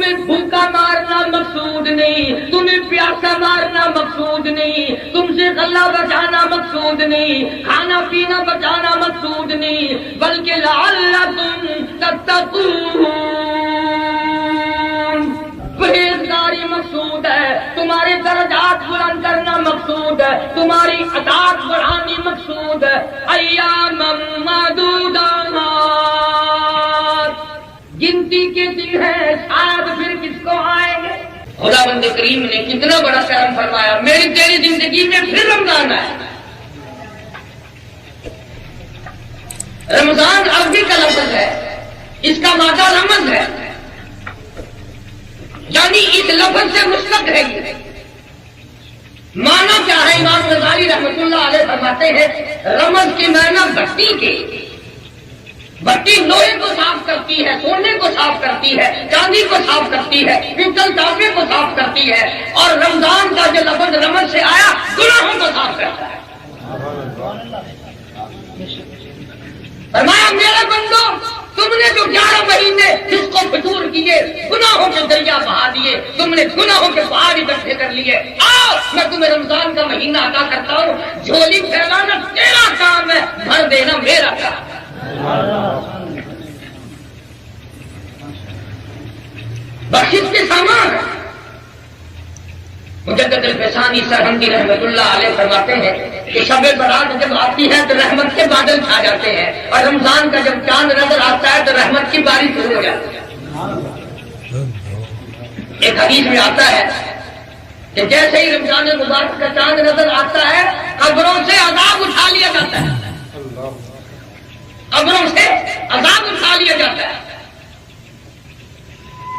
تمہیں بھوکا مارنا مقصود نہیں، تمہیں پیاسا مارنا مقصود نہیں، تم سے غلہ بچانا مقصود نہیں، کھانا پینا بچانا مقصود نہیں، بلکہ لعلکم تتقون، پرہیزگاری مقصود ہے، تمہارے درجات بلند کرنا مقصود ہے، تمہاری اطاعت بڑھانی مقصود ہے۔ ایام معدودات، گنتی کے دن ہیں، شاید پھر کس کو آئیں گے۔ خداوند کریم نے کتنا بڑا کرم فرمایا، میری تیری زندگی میں پھر رمضان ہے۔ رمضان عربی کا لفظ ہے، اس کا مادہ رمض ہے، یعنی اس لفظ سے مشتق ہے۔ یہ معنی کیا ہے؟ امام غزالی رحمۃ اللہ علیہ فرماتے ہیں رمض کے معنی بھٹی کے، بھٹی لوہے کو صاف کرتی ہے، سونے کو صاف کرتی ہے، چاندی کو صاف کرتی ہے، پیتل تانبے کو صاف کرتی ہے، اور رمضان کا جو لفظ رمض سے آیا گناہوں کو صاف کرتا ہے۔ فرمایا میرے بندو، تم نے جو 11 مہینے جس کو فطور کیے، گناہوں کے دریا بہا دیے، تم نے گناہوں کے پہاڑ اکٹھے کر لیے، آؤ میں تمہیں رمضان کا مہینہ عطا کرتا ہوں، جھولی پھیلانا تیرا کام ہے، بھر دینا میرا کام ہے۔ بخشش کے سامان ہے۔ مجدد الفسانی سرہندی رحمت اللہ علیہ فرماتے ہیں کہ شب برات جب آتی ہے تو رحمت کے بادل چھا جاتے ہیں، اور رمضان کا جب چاند نظر آتا ہے تو رحمت کی بارش شروع ہو جاتی ہے۔ ایک حدیث میں آتا ہے کہ جیسے ہی رمضان المبارک کا چاند نظر آتا ہے قبروں سے عذاب اٹھا لیا جاتا ہے، قبروں سے عذاب اٹھا لیا جاتا ہے۔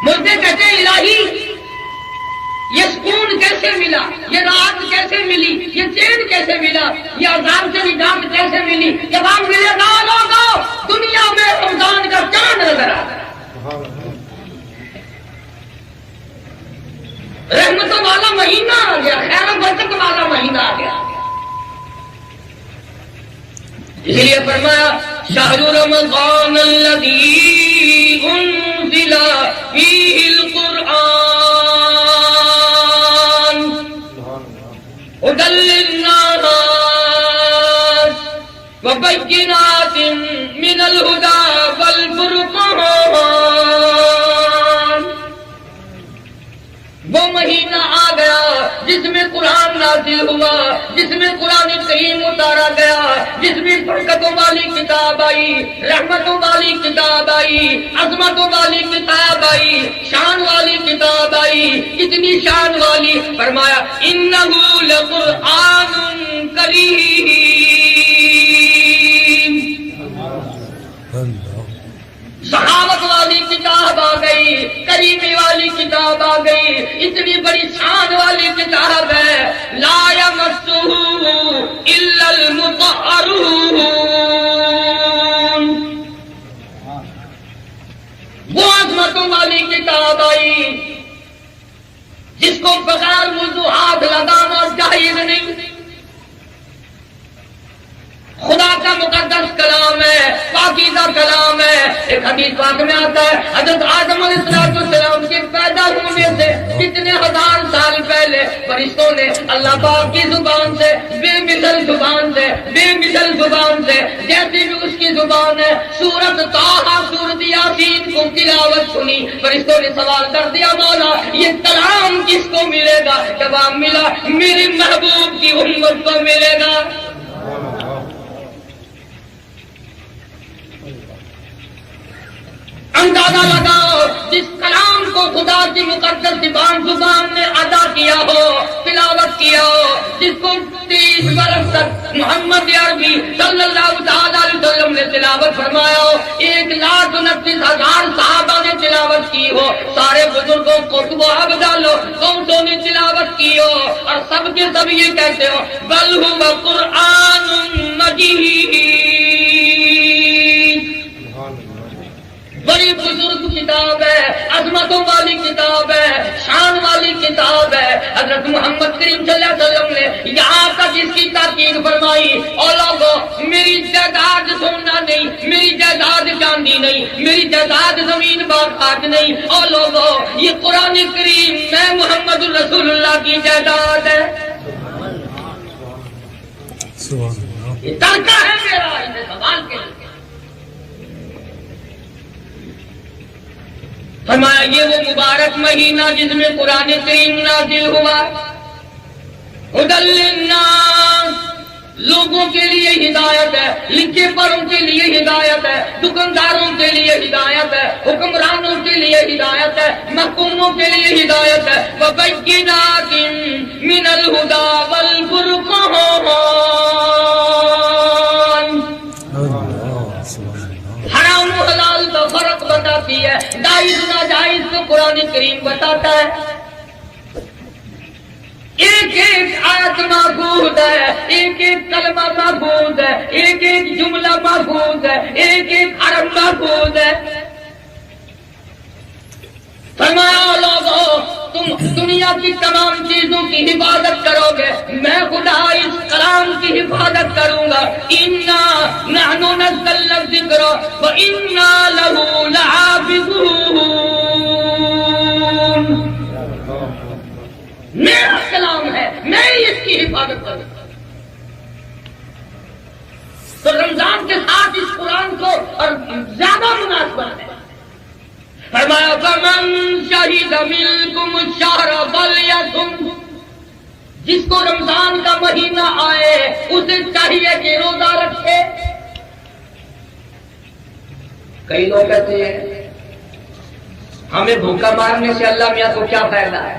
مردے کہتے ہیں الہی یہ سکون کیسے ملا، یہ راحت کیسے ملی، یہ چین کیسے ملا، یہ عذاب سے نجات کیسے ملی؟ جب آپ ملے گا لوگوں دنیا میں رمضان کا چاند نظر آتا ہے، رحمتوں والا مہینہ آ گیا، خیر و برکت والا مہینہ آ گیا۔ اس لیے فرمایا شہر رمضان الذی انزل فیہ القرآن ہدی للناس وبینات من الہدی والفرقان، وہ مہینہ آ گیا جس میں قرآن نازل ہوا، جس میں قرآن کریم اتارا گیا، جس میں برکتوں والی کتاب آئی، رحمتوں والی کتاب آئی، عظمتوں والی کتاب آئی، شان والی کتاب آئی۔ کتنی شان والی؟ فرمایا انہ لقرآن کریم، صحابت والی کتاب آ گئی، کریمی والی کتاب آ گئی، اتنی بڑی شان والی کتاب ہے، لا یمسہ الا المطہرون، وہ عظمتوں والی کتاب آئی جس کو بغیر وضو ہاتھ لگانا جائز نہیں۔ خدا کا مقدس کلام ہے، پاکیزہ کلام ہے۔ ایک حدیث پاک میں آتا ہے حضرت آدم علیہ السلام کے پیدا ہونے سے کتنے ہزار سال پہلے فرشتوں نے اللہ پاک کی زبان سے، بے مثل زبان سے، بے مثل زبان سے، جیسی بھی اس کی زبان ہے، سورت طٰہٰ، سورت یاسین کو تلاوت سنی۔ فرشتوں نے سوال کر دیا مولا یہ کلام کس کو ملے گا؟ جواب ملا میری محبوب کی امت کو ملے گا۔ اندازہ لگاؤ جس کلام کو خدا کی مقدس زبان نے ادا کیا ہو، تلاوت کیا ہو، جس کو 30 برس تک محمد عربی صلی اللہ تعالی علیہ وسلم نے تلاوت فرمایا ہو، 1,29,000 صحابہ نے تلاوت کی ہو، سارے بزرگوں قطب و ابدال قوموں نے تلاوت کی ہو، اور سب کے سب یہ کہتے ہو بل هو قرآن مجید، بڑی بزرگ کتاب ہے، عظمتوں والی کتاب ہے، شان والی کتاب ہے۔ حضرت محمد کریم صلی اللہ علیہ وسلم نے یہاں تک اس کی تاکید فرمائی، اور لوگوں میری جائیداد سونا نہیں، میری جائیداد چاندی نہیں، میری جائیداد زمین باغات نہیں، اور لوگوں یہ قرآن کریم میں محمد رسول اللہ کی جائیداد ہے، یہ ترکہ ہے میرا اس سوال کے لیے۔ فرمایا یہ وہ مبارک مہینہ جس میں قرآن کریم نازل ہوا، ہدی للناس، لوگوں کے لیے ہدایت ہے، لکھے پڑھوں کے لیے ہدایت ہے، دکانداروں کے لیے ہدایت ہے، حکمرانوں کے لیے ہدایت ہے، محکوموں کے لیے ہدایت ہے، وَبَيِّنَاتٍ مِّنَ الْهُدَى وَالْفُرْقَانِ، حرام و حلال کا فرق بتاتی ہے، جائز ناجائز کو قرآن کریم بتاتا ہے، ایک ایک آیت محفوظ ہے، ایک ایک کلمہ محفوظ ہے، ایک ایک جملہ محفوظ ہے، ایک ایک حرف محفوظ ہے۔ فرمایا لوگوں تم دنیا کی تمام چیزوں کی حفاظت کرو گے، میں خدا اس کلام کی حفاظت کروں گا، اِنَّا نَحْنُ نَزَّلْنَا الذِّكْرَ وَإِنَّا لَهُ لَحَافِظُونَ، میرا کلام ہے، میں اس کی حفاظت کروں گا۔ تو رمضان کے ساتھ اس قرآن کو اور زیادہ مناسبت ہے۔ فرمایا فَمَن شَهِدَ مِنكُمُ الشَّهْرَ فَلْيَصُمْ، جس کو رمضان کا مہینہ آئے اسے چاہیے کہ روزہ رکھے۔ کئی لوگ کہتے ہیں ہمیں بھوکا مارنے سے اللہ میاں کو کیا فائدہ ہے؟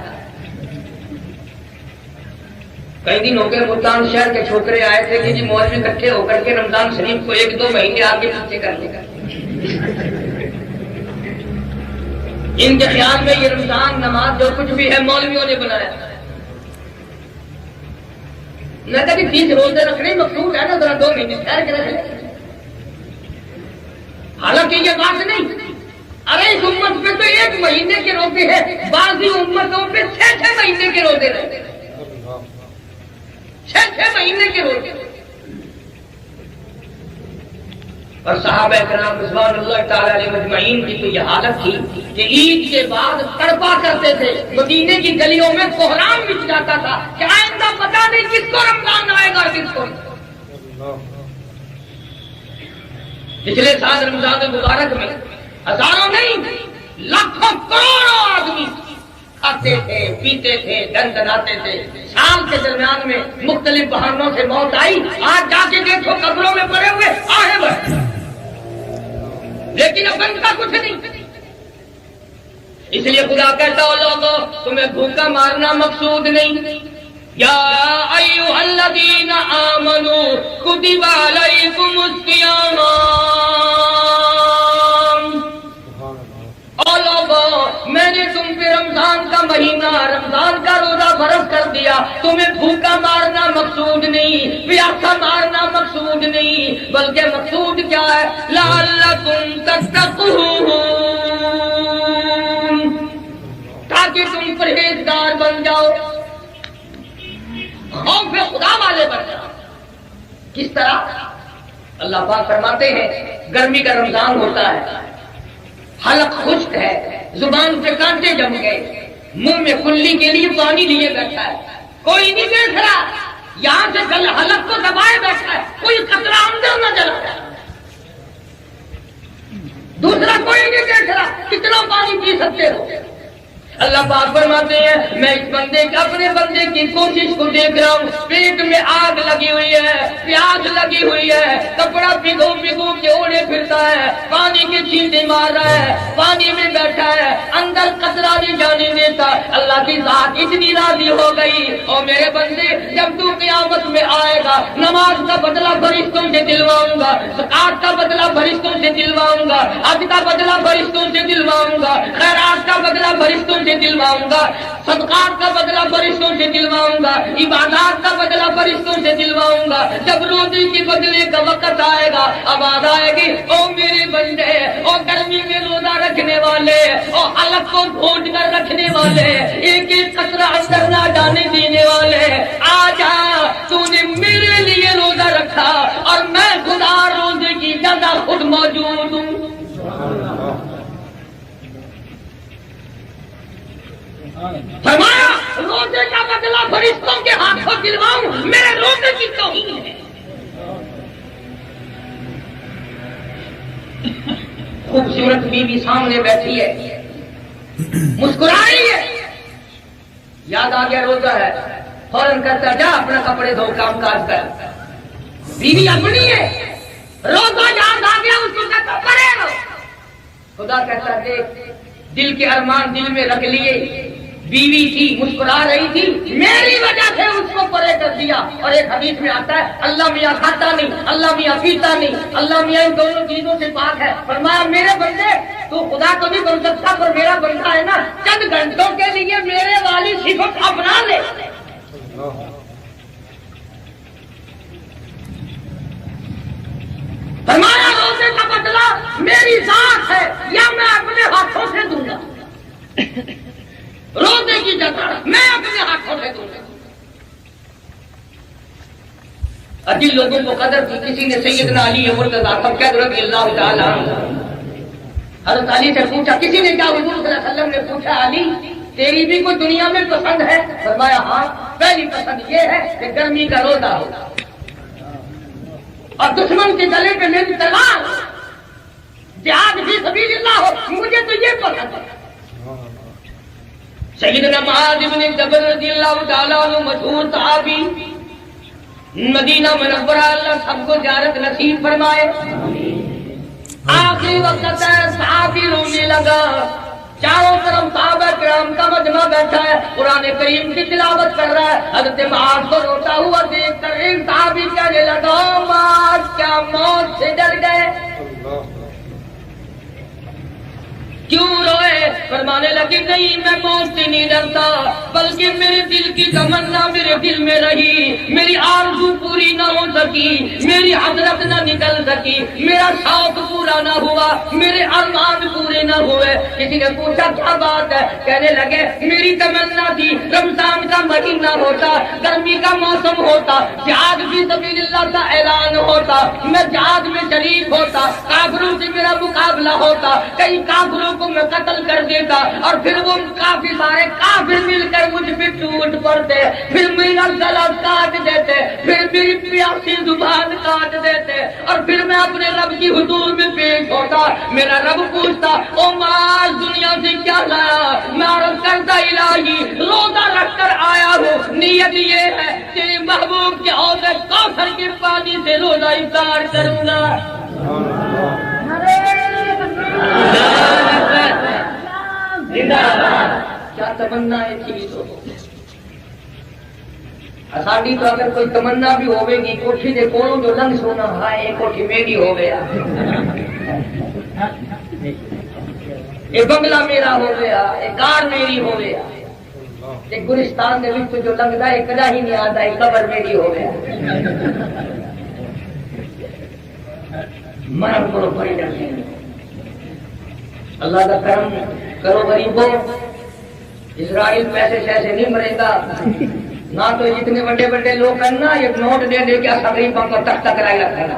کئی دن ہو گئے ملتان شہر کے چھوکرے آئے تھے کہ جی مولوی اکٹھے ہو کر کے رمضان شریف کو 1-2 مہینے آگے پیچھے کر لے گا۔ ان کے خیال میں یہ رمضان نماز جو کچھ بھی ہے مولویوں نے بنایا۔ میں کہتی 30 روزے رکھنے مقصود ہے نا، ذرا 2 مہینے ٹھہر کے رکھ لیں۔ حالانکہ یہ بات نہیں، ارے اس امت پہ تو 1 مہینے کے روزے ہیں، بعضی امتوں پہ 6 مہینے کے روزے رہتے ہیں، 6 مہینے کے روزے۔ اور صحابہ کرام رضوان اللہ تعالی علیہ مجمعین کی تو یہ حالت تھی کہ عید کے بعد تڑپا کرتے تھے، مدینے کی گلیوں میں کوہرام مچ جاتا تھا کہ آئندہ پتہ نہیں کس کو رمضان آئے گا، کس کو۔ پچھلے سال رمضان مبارک میں ہزاروں نہیں لاکھوں کروڑوں آدمی کھاتے تھے، پیتے تھے، دندناتے تھے، شام کے درمیان میں مختلف بہانوں سے موت آئی، آج جا کے دیکھو قبروں میں پڑے ہوئے آہے بھر، لیکن اب بنتا کچھ نہیں۔ اس لیے خدا کہتا ہو لوگوں تمہیں بھوکا مارنا مقصود نہیں، یا ایھا الذین آمنوا کتب علیکم الصیام، اور لوگوں میں نے تم پہ رمضان کا مہینہ، رمضان کا روزہ فرض کر دیا، تمہیں بھوکا مارنا مقصود نہیں، پیاسا مارنا مقصود نہیں، بلکہ مقصود کیا ہے؟ لعلکم تتقون، تاکہ تم پرہیزگار بن جاؤ، خوف خدا والے بن جاؤ۔ کس طرح؟ اللہ پاک فرماتے ہیں گرمی کا رمضان ہوتا ہے، حلق خشک ہے، زبان پہ کانٹے جم گئے، منہ میں کلی کے لیے پانی لیے بیٹھا ہے، کوئی نہیں دیکھ رہا، یہاں سے حلق کو دبائے بیٹھا ہے، کوئی قطرہ اندر نہ چلا رہا، دوسرا کوئی نہیں دیکھ رہا، کتنا پانی پی سکتے ہو۔ اللہ پاک فرماتے ہیں میں اس بندے اپنے بندے کی کوشش کو دیکھ رہا ہوں، پیٹ میں آگ لگی ہوئی ہے، پیاس لگی ہوئی ہے، کپڑا بھگو بھگو کے اوڑے پھرتا ہے، پانی کے چھینٹے مار رہا ہے، پانی میں بیٹھا ہے، اندر قطرہ نہیں جانے دیتا۔ اللہ کی ذات اتنی راضی ہو گئی، اور میرے بندے جب تو قیامت میں آئے گا نماز کا بدلہ فرشتوں سے دلواؤں گا، زکات کا بدلہ فرشتوں سے دلواؤں گا، حج کا بدلہ فرشتوں سے دلواؤں گا، خیرات کا بدلہ بدلہ فرشتوں سے دلواؤں گا، صدقات کا بدلہ فرشتوں سے دلواؤں گا، عبادات کا بدلہ فرشتوں سے دلواؤں گا۔ جب روزے کے بدلے کا وقت آئے گا، آواز آئے گی، او میرے بندے، او گرمی میں روزہ رکھنے والے، او الگ کو گھونٹ کر رکھنے والے، ایک ایک قطرہ اندر نہ جانے دینے والے، آ جا، تو نے میرے لیے روزہ رکھا اور میں خدا روزے کی جگہ خود موجود ہوں۔ فرمایا روزے کا بدلہ فرشتوں کے ہاتھوں دلواؤں، میرے روزے کی توہین ہے۔ خوبصورت بیوی سامنے بیٹھی ہے، مسکرا رہی ہے، یاد آ گیا روزہ ہے، فوراً کرتا جا اپنا کپڑے دھو کام کاج کر، بیوی اپنی ہے، روزہ یاد آ گیا اس کو کہتا پڑے گا، خدا کہتا دیکھ دل کے ارمان دل میں رکھ لیے، بیوی تھی مسکرا رہی تھی، میری وجہ سے اس کو پرے کر دیا۔ اور ایک حدیث میں آتا ہے اللہ میاں کھاتا نہیں، اللہ میاں پیتا نہیں، اللہ میاں ان دونوں چیزوں سے پاک ہے۔ فرمایا میرے بندے تو خدا تو نہیں بن سکتا پر میرا بندہ ہے نا، چند گھنٹوں کے لیے میرے والی صفت اپنا لے۔ فرمایا روزے کا بدلہ میری ذات ہے یا میں اپنے ہاتھوں سے دوں گا، روزے کی جگہ میں اپنے ہاتھوں سے دوں گا۔ اور جن لوگوں کو قدر تھی، کسی نے سیدنا علی مرتضیٰ سب رضی اللہ تعالیٰ عنہ، حضرت علی سے پوچھا، کسی نے کیا حضور صلی اللہ علیہ وسلم نے پوچھا علی تیری بھی کوئی دنیا میں پسند ہے؟ فرمایا ہاں، پہلی پسند یہ ہے کہ گرمی کا روزہ ہو اور دشمن کے گلے پہ میری تلوار، جہاد فی سبیل اللہ ہو، مجھے تو یہ پسند ہے۔ سیدنا معاذ بن جبل رضی اللہ تعالیٰ عنہ مشہور صحابی، مدینہ منورہ اللہ سب کو زیارت نصیب فرمائے۔ آخری وقت ہے، صحابی رونے لگا، چاروں طرف صحابہ کرام کا مجمع بیٹھا ہے، قرآن کریم کی تلاوت کر رہا ہے، حضرت معاذ کو روتا ہوا دیکھ کر ایک صحابی کہنے لگا معاذ کیا موت سے ڈر گئے؟ کیوں روئے؟ فرمانے لگی نہیں میں موت سے نہیں ڈرتا، بلکہ میرے دل کی تمنا میرے دل میں رہی، میری آرزو پوری نہ ہو سکی، میری حضرت نہ نکل سکی، میرا شوق پورا نہ ہوا، میرے ارمان پورے نہ ہوئے۔ کسی نے پوچھا کیا بات ہے؟ کہنے لگے میری تمنا تھی رمضان کا مہینہ ہوتا، گرمی کا موسم ہوتا، جہاد فی سبیل اللہ کا اعلان ہوتا، میں جہاد میں شریک ہوتا، کافروں سے میرا مقابلہ ہوتا، کئی کافروں کو میں قتل کر دیتا اور پھر وہ کافی سارے کافر مل کر مجھ پہ ٹوٹ پڑتے، پھر میرا گلا کاٹ دیتے، پھر میری پیاسی زبان کاٹ دیتے اور پھر میں اپنے رب کی حضور میں پیش ہوتا، میرا رب پوچھتا او معاذ دنیا سے کیا لایا؟ میں عرض کرتا الہی روزہ رکھ کر آیا ہوں، نیت یہ ہے تیرے محبوب کے حوض کوثر کے پانی سے روزہ افطار کروں گا۔ کیا تمنا تھی تو ساڈی تو اگر کوئی تمنا بھی ہوے گی کوٹھی دے کولوں جو لنگ سونا ہائے یہ کوٹھی میری ہو گیا، یہ بنگلہ میرا ہو گیا، یہ کار میری ہو گیا، یہ گلستان دے وچ جو لنگدا ہے کدا ہی نہیں آتا، یہ قبر میری ہو گیا۔ مرم کرو بڑی ڈرتے اللہ کا کرم کرو غریبوں، اسرائیل پیسے شیسے نہیں مرے گا، نہ تو جتنے بڑے بڑے لوگ ہیں نا یہ نوٹ دے دے کے غریبوں کو تک کرائی رکھا نا،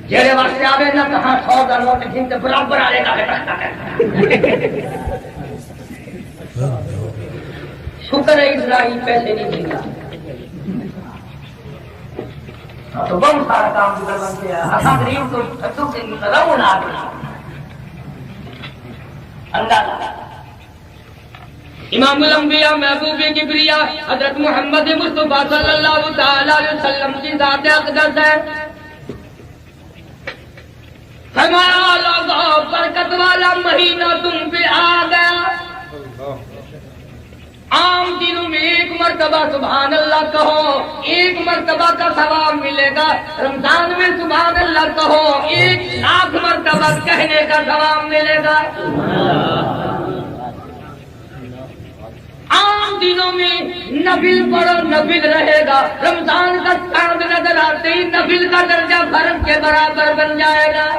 جہے واسطے آوے نا کہاں 100 کا نوٹ جن سے برابر آئے گا شکر ہے اسرائیل پیسے نہیں دیتا، تو بہت سارا کام گزر بنتے ہیں، ہم غریب کو چھتوں کے رہو نہ اندازہ۔ امام الانبیاء محبوب کبریا حضرت محمد مصطفیٰ صلی اللہ تعالی علیہ وسلم کی ذات اقدس ہے، فرمایا لوگوں برکت والا مہینہ تم پہ آ گیا، عام دنوں میں ایک مرتبہ سبحان اللہ کہو، ایک مرتبہ کا ثواب ملے گا۔ رمضان میں سبحان اللہ کہو، 1,00,000 مرتبہ کہنے کا ثواب ملے گا۔ عام دنوں میں نفل پڑھو، نفل رہے گا۔ رمضان کا چاند نظر آتے ہی نفل کا درجہ فرض کے برابر بن جائے گا۔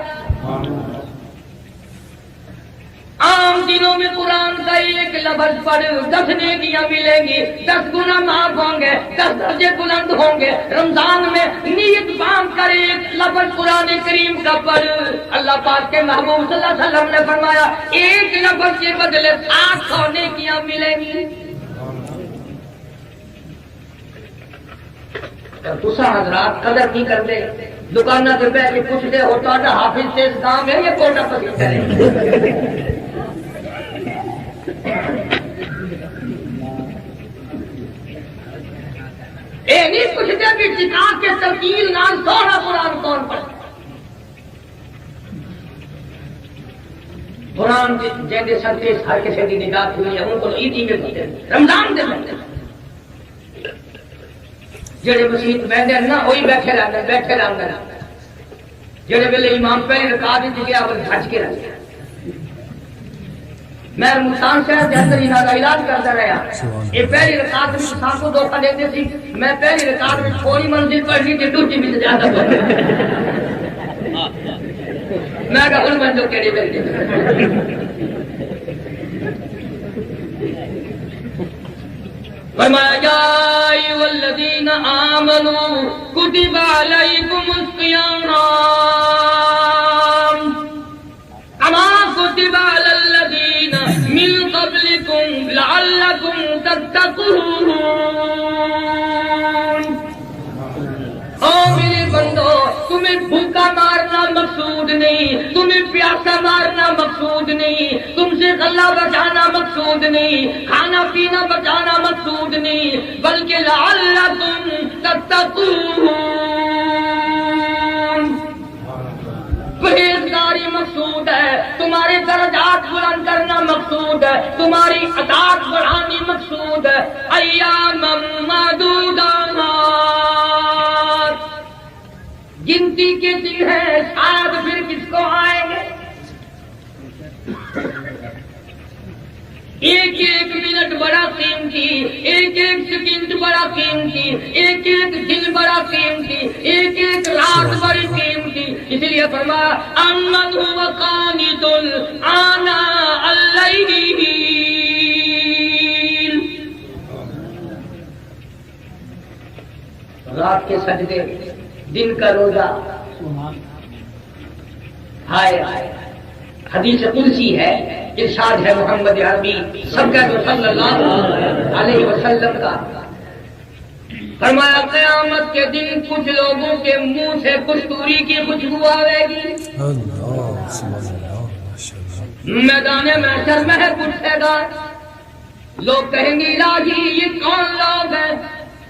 عام دنوں میں قرآن کا ایک لفظ پڑھ 10 نیکیاں ملیں گی، 10 گناہ معاف ہوں گے، 10 درجے بلند ہوں گے۔ رمضان میں نیت باندھ کر ایک لفظ قرآن کریم کا پڑھ، اللہ پاک کے محبوب صلی اللہ علیہ وسلم نے فرمایا ایک لفظ کے بدلے 700 نیکیاں ملیں گی۔ تسا حضرات قدر نہیں کرتے، دکانہ سے بیٹھ کے پوچھتے ہو تو حافظ سے کام ہے یہ کوٹا پسند کریں۔ نہیں پوچھتے بھی کتاب کے ترکیل نام سونا قرآن کون پڑھتا؟ قرآن جیندے سنتے ہر کسی کی نجات ہوئی ہے، ان کو عیدی میں پوچھتے رمضان دے بنتے جڑے مسیح بہتے نا وہی بیٹھے رہتے جڑے ویلے امام پہلی رکعت گیا وہ بھج کے رہ گیا۔ میں ملتان شہر کے اندر انہاں کا علاج کرتا رہا، یہ پہلی رکعت میں سات کو دھوکہ دیتے تھی، میں پہلی رکعت میں تھوڑی منزل پڑھنی تھی، دوسری میں زیادہ پڑھنی میں کہا ان منزل کیڑی ملتی۔ فرمایا یا ایھا الذین آمنوا کتب علیکم الصیام کما کتب علی الذین من قبلکم لعلکم تتقون۔ او میرے بندو، تمہیں بھوکا مارنا مقصود نہیں، تمہیں پیاسا مارنا مقصود نہیں، تم سے غلہ بچانا مقصود نہیں، کھانا پینا بچانا مقصود نہیں، بلکہ لعلکم تتقون، پرہیزگاری مقصود ہے، تمہارے درجات بلند کرنا مقصود ہے، تمہاری اطاعت بڑھانی مقصود ہے۔ ایام معدودات، گنتی کے دن ہیں، شاید پھر کس کو آئیں گے۔ ایک ایک منٹ بڑا قیمتی، ایک ایک سیکنڈ بڑا قیمتی، ایک ایک دن بڑا قیمتی، ایک ایک رات بڑی قیمتی۔ اس لیے فرمایا امن هو قانت آناء اللیل، رات کے سجدے، دن کا روزہ۔ ہائے حدیث قدسی ہے، ارشاد ہے محمد عربی صلی اللہ علیہ وسلم کا، فرمایا قیامت کے دن کچھ لوگوں کے منہ سے کستوری کی خوشبو آئے گی، میدان محشر میں پوچھے گا، لوگ کہیں گے الہی یہ کون لوگ ہیں؟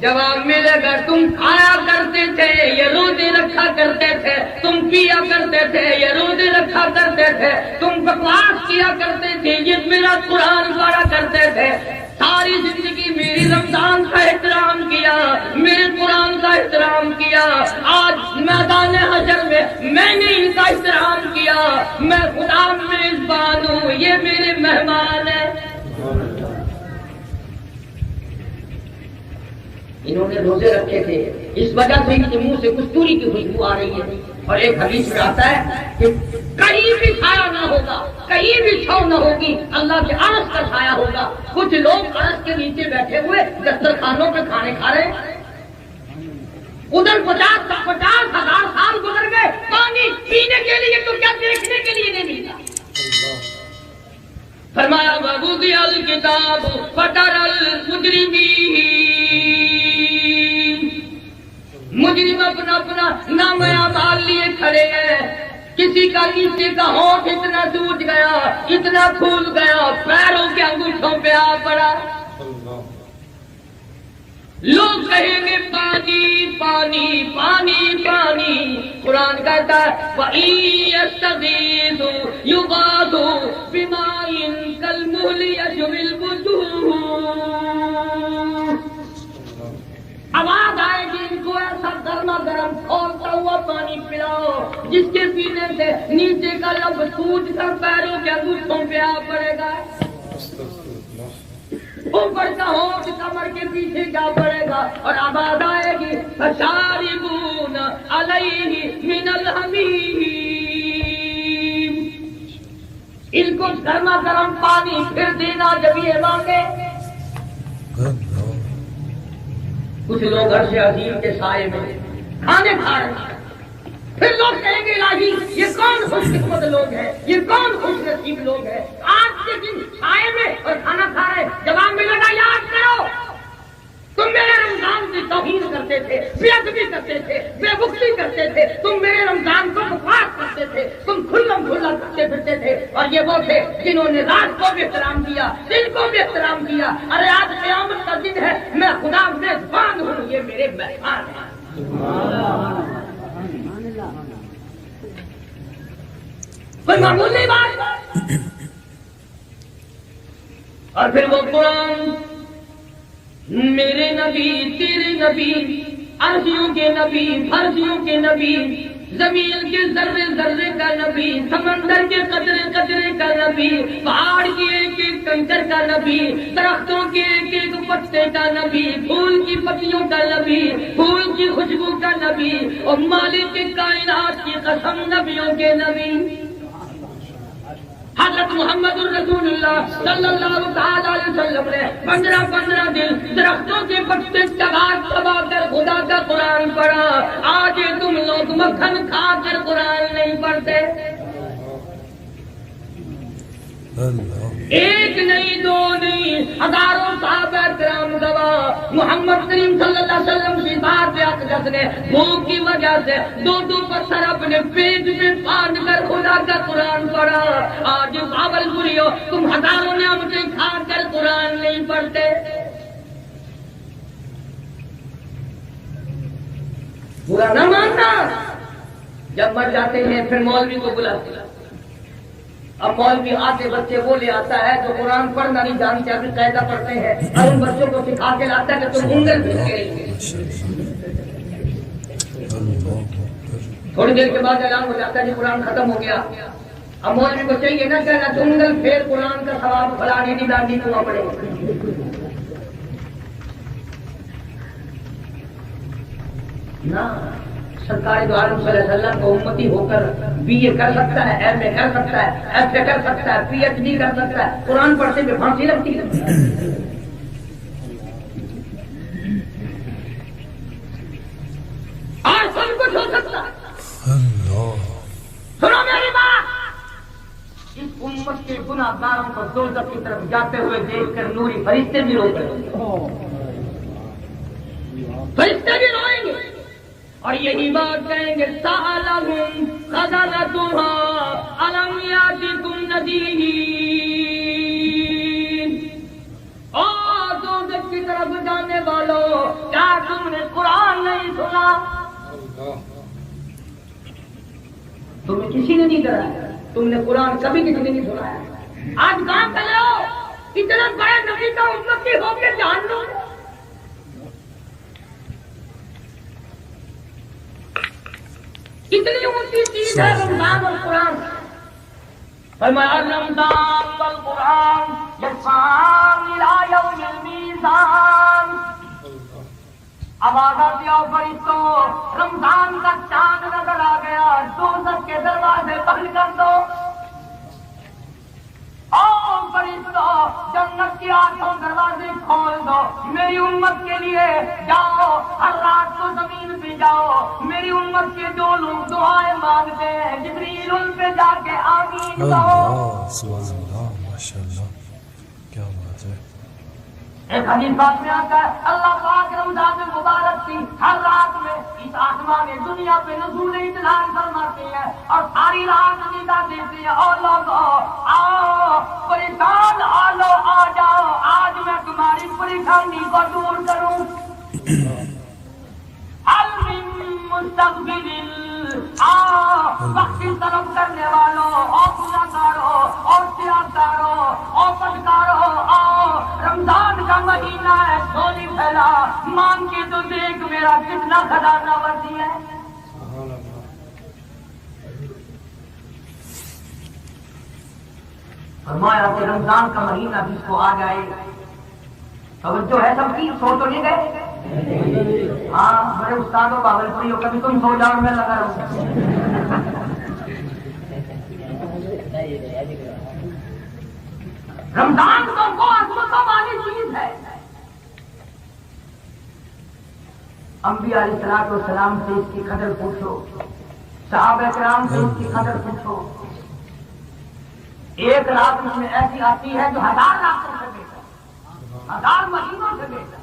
جواب ملے گا تم کھایا کرتے تھے، یہ روزے رکھا کرتے تھے، تم پیا کرتے تھے، یہ روزے رکھا کرتے تھے، تم بکواس کیا کرتے تھے، یہ میرا قرآن پڑھا کرتے تھے، ساری زندگی میری رمضان کا احترام کیا، میرے قرآن کا احترام کیا، آج میدان حشر میں میں نے ان کا احترام کیا، میں خدا میزبان ہوں، یہ میرے مہمان ہیں۔ انہوں نے روزے رکھے تھے، اس وجہ سے ان کے منہ سے کستوری کی خوشبو آ رہی ہے۔ اور ایک حدیث میں آتا ہے کہ کہیں بھی سایہ نہ ہوگا، کہیں بھی چھاؤں نہ ہوگی، اللہ کے عرش کا سایہ ہوگا۔ کچھ لوگ عرش کے نیچے بیٹھے ہوئے دسترخوانوں پہ کھانے کھا رہے ہیں، ادھر 50,000 سال گزر گئے، پانی پینے کے لیے تو کیا دیکھنے کے لیے نہیں ملا۔ فرمایا وَوُضِعَ الْكِتَابُ فَتَرَى الْمُجْرِمِينَ، مجرم اپنا اپنا نام اعمال لیے کھڑے ہیں، کسی کا نیچے کا ہونٹ اتنا سوج گیا، اتنا پھول گیا، پیروں کے انگوٹھوں پہ آ پڑا۔ لوگ کہیں گے پانی پانی پانی پانی، قرآن کہتا ہے وَإِن يَسْتَغِيثُوا يُغَاثُوا بِمَاءٍ كَالْمُهْلِ يَشْوِي الْوُجُوهَ، گرما گرم کھولتا ہوا پانی پلاؤ جس کے پینے سے نیچے کا لب سوج کر پیروں کے انگوٹھوں پہ آ پڑے گا، اوپر کا ہونٹ کمر کے پیچھے جا پڑے گا اور آواز آئے گی فشاربون علیہ من الحمیم، ان کو گرما گرم پانی پھر دینا جب یہ مانگے۔ کچھ لوگ عرش عظیم کے سائے میں کھانے کھا رہے ہیں، پھر لوگ کہیں گے الہی یہ کون خوش قسمت لوگ ہیں، یہ کون خوش نصیب لوگ ہیں آج کے دن سائے میں اور کھانا کھا رہے۔ جواب ملے گا یاد کرو تم میرے رمضان کی توہین کرتے تھے، بے ادبی کرتے تھے، بے بخلی کرتے تھے، تم میرے رمضان کو بکواس کرتے تھے، تم کھلم کھلا کرتے پھرتے تھے، اور یہ وہ تھے جنہوں نے رات کو بھی احترام دیا، دن کو بھی احترام دیا۔ ارے آج قیامت کا دن ہے، میں خدا میزبان ہوں، یہ میرے مہمان ہیں۔ کوئی معمولی بات؟ اور پھر وہ قرآن میرے نبی تیرے نبی، عرشیوں کے نبی فرشیوں کے نبی، زمین کے ذرے ذرے کا نبی، سمندر کے قطرے قطرے کا نبی، پہاڑ کے ایک ایک کنکر کا نبی، درختوں کے ایک ایک پتے کا نبی، پھول کی پتیوں کا نبی، پھول کی خوشبو کا نبی، اور مالک کے کائنات کی قسم نبیوں کے نبی حضرت محمد الرسول اللہ صلی اللہ تعالی علیہ وسلم نے 15 دن درختوں کے پتے چبا چبا کر خدا کا قرآن پڑھا۔ آج تم لوگ مکھن کھا کر قرآن نہیں پڑھتے، ایک نہیں دو نہیں ہزاروں صحابہ کرام گواہ، محمد کریم صلی اللہ علیہ وسلم کی ذات اقدس نے بھوک کی وجہ سے دو پتھر اپنے پیٹ میں پھاڑ کر خدا کا قرآن پڑھا۔ آج باول پوریو تم ہزاروں نعمتیں کھا کر قرآن نہیں پڑھتے۔ برا نہ ماننا، جب مر جاتے ہیں پھر مولوی کو بلاتے ہیں، اب مولوی آتے بچے وہ لے آتا ہے جو قرآن پڑھنا نہیں جانتے، ابھی قاعدہ پڑھتے ہیں، اور ان بچوں کو سکھا کے لاتا ہے کہ تم انگل پھر کے تھوڑی دیر کے بعد اعلان ہو جاتا ہے جی قرآن ختم ہو گیا۔ اب مولوی کو چاہیے نا کہنا تم انگل پھر قرآن کا ثواب فلانی نہیں ڈانڈی تو پڑے نا۔ سرکار دو عالم صلی اللہ علیہ وسلم کو امتی ہو کر بی اے کر سکتا ہے، ایم اے کر سکتا ہے، ایف اے کر سکتا ہے، پی ایچ ڈی کر سکتا ہے، قرآن پڑھتے ہوئے پھانسی لگتی ہے۔ اور سب کچھ ہو سکتا ہے۔ سنو میری بات، اس امت کے گناہ گاروں کو دوزخ کی طرف جاتے ہوئے دیکھ کر نوری فرشتے بھی رو گئے، فرشتے بھی روئیں گے اور یہی بات کہیں گے سألہم خزنتها ألم یأتکم نذیر، اور دوزخ کی طرف جانے والوں کیا تم نے قرآن نہیں سنا؟ تمہیں کسی نے نہیں کرایا، تم نے قرآن کبھی کسی نے نہیں سنایا۔ آج کہاں چلے ہو اتنا بڑے نبی کا امتی ہو کے جان لو، کتنی اونچی چیز ہے رمضان اور قرآن۔ فرمایا رمضان والقرآن یسعان الی یوم المیزان۔ آواز آتی ہے فرشتوں رمضان کا چاند نظر آ گیا، دوزخ کے دروازے بند کر دو۔ او فرشتوں جنت کے آٹھوں دروازے کھول دو، میری امت کے لیے جاؤ، ہر رات کو زمین پہ جاؤ، میری امت کے جو لوگ دعائیں مانگتے ہیں جبریل ان پہ جا کے آمین کہو۔ سبحان اللہ، ماشاءاللہ، کیا بات ہے۔ ایک حدیث بات میں آتا ہے اللہ پاک رمضان مبارک کی ہر رات میں اس آسمان دنیا پہ نزول اطلاع فرماتے ہیں اور ساری رات ندا دیتے ہیں، اور لوگ آؤ پریشان آلو آ جاؤ، آج میں تمہاری پریشانی کو دور کروں۔ مستقبل وقت طلب کرنے والوں اور گناہگاروں اور سیاستداروں اور پٹکاروں، آؤ رمضان کا مہینہ ہے، جھولی پھیلا، مانگ کے تو دیکھ میرا کتنا خزانہ وسیع ہے. فرمایا کہ رمضان کا مہینہ جس کو آ جائے توجہ ہے سب کی. سو تو نہیں گئے؟ ہاں بڑے استاد ہو باولپوری ہو, کبھی تم سو جاؤ میں لگا رہوں. رمضان تو کو عظمتوں والی چیز ہے. انبیاء علیہ الصلوۃ والسلام سے اس کی قدر پوچھو, صحابہ کرام سے اس کی قدر پوچھو. ایک رات اس میں ایسی آتی ہے جو 1000 راتوں سے بہتر, 1000 مہینوں سے بہتر.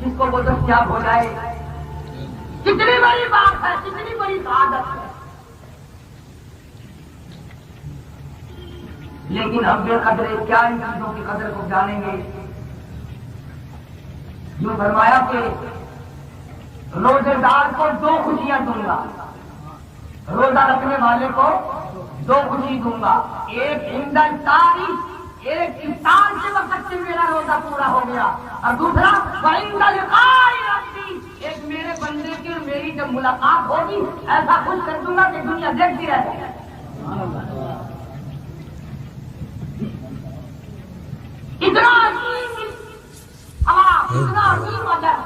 جس کو وہ دستیاب ہو جائے کتنی بڑی بات ہے, کتنی بڑی سعادت ہے. لیکن ہم بے قدرے کیا ان چیزوں کی قدر کو جانیں گے. جو فرمایا کہ روزے دار کو 2 خوشیاں دوں گا, روزہ رکھنے والے کو 2 خوشی دوں گا. ایک ہندن تاریخ, ایک انسان کے وقت سے میرا روزہ پورا ہو گیا, اور دوسرا ایک میرے بندے کی اور میری جب ملاقات ہوگی ایسا خوش کر دوں گا کہ دنیا دیکھتی رہے. اتنا عظیم اتنا عظیم اجر.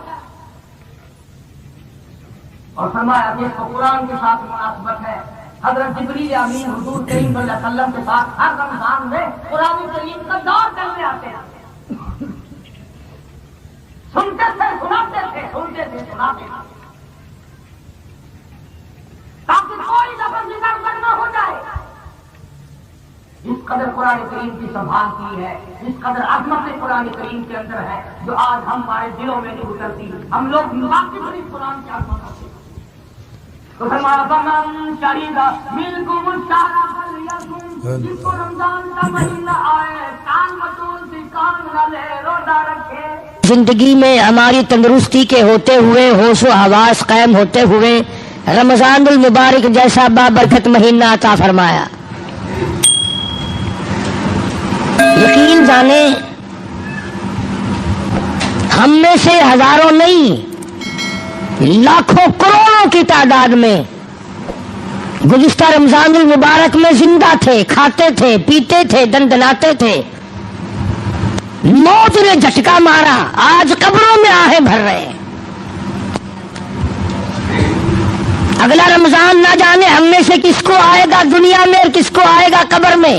اور فرمایا کہ اس کو قرآن کے ساتھ مناسبت ہے. حضرت جبریل امین حضور کریم صلی اللہ علیہ وسلم کے ساتھ ہر رمضان میں قرآن کریم کا دور کرنے آتے ہیں. سنتے تھے, سناتے تھے, سنتے تھے, سناتے تھے, تاکہ کوئی لفظ ادھر ادھر نہ ہو جائے. اس قدر قرآن کریم کی سنبھال کی ہے, اس قدر عظمت قرآن کریم کے اندر ہے جو آج ہمارے دلوں میں نہیں اترتی. ہم لوگ باقی بڑی قرآن کی عظمت ہوتی. تو فرمایا فمن شہید منکم الشہر فلیصم, جس کو رمضان کا مہینہ آئے کان متون سے کان نہ لے, روزہ رکھے. زندگی میں ہماری تندرستی کے ہوتے ہوئے, ہوش و حواس قائم ہوتے ہوئے رمضان المبارک جیسا بابرکت مہینہ عطا فرمایا. یقین جانے ہم میں سے ہزاروں نہیں لاکھوں کروڑوں کی تعداد میں گزشتہ رمضان المبارک میں زندہ تھے, کھاتے تھے, پیتے تھے, دندناتے تھے. موت نے جھٹکا مارا, آج قبروں میں آہیں بھر رہے. اگلا رمضان نہ جانے ہم میں سے کس کو آئے گا دنیا میں اور کس کو آئے گا قبر میں.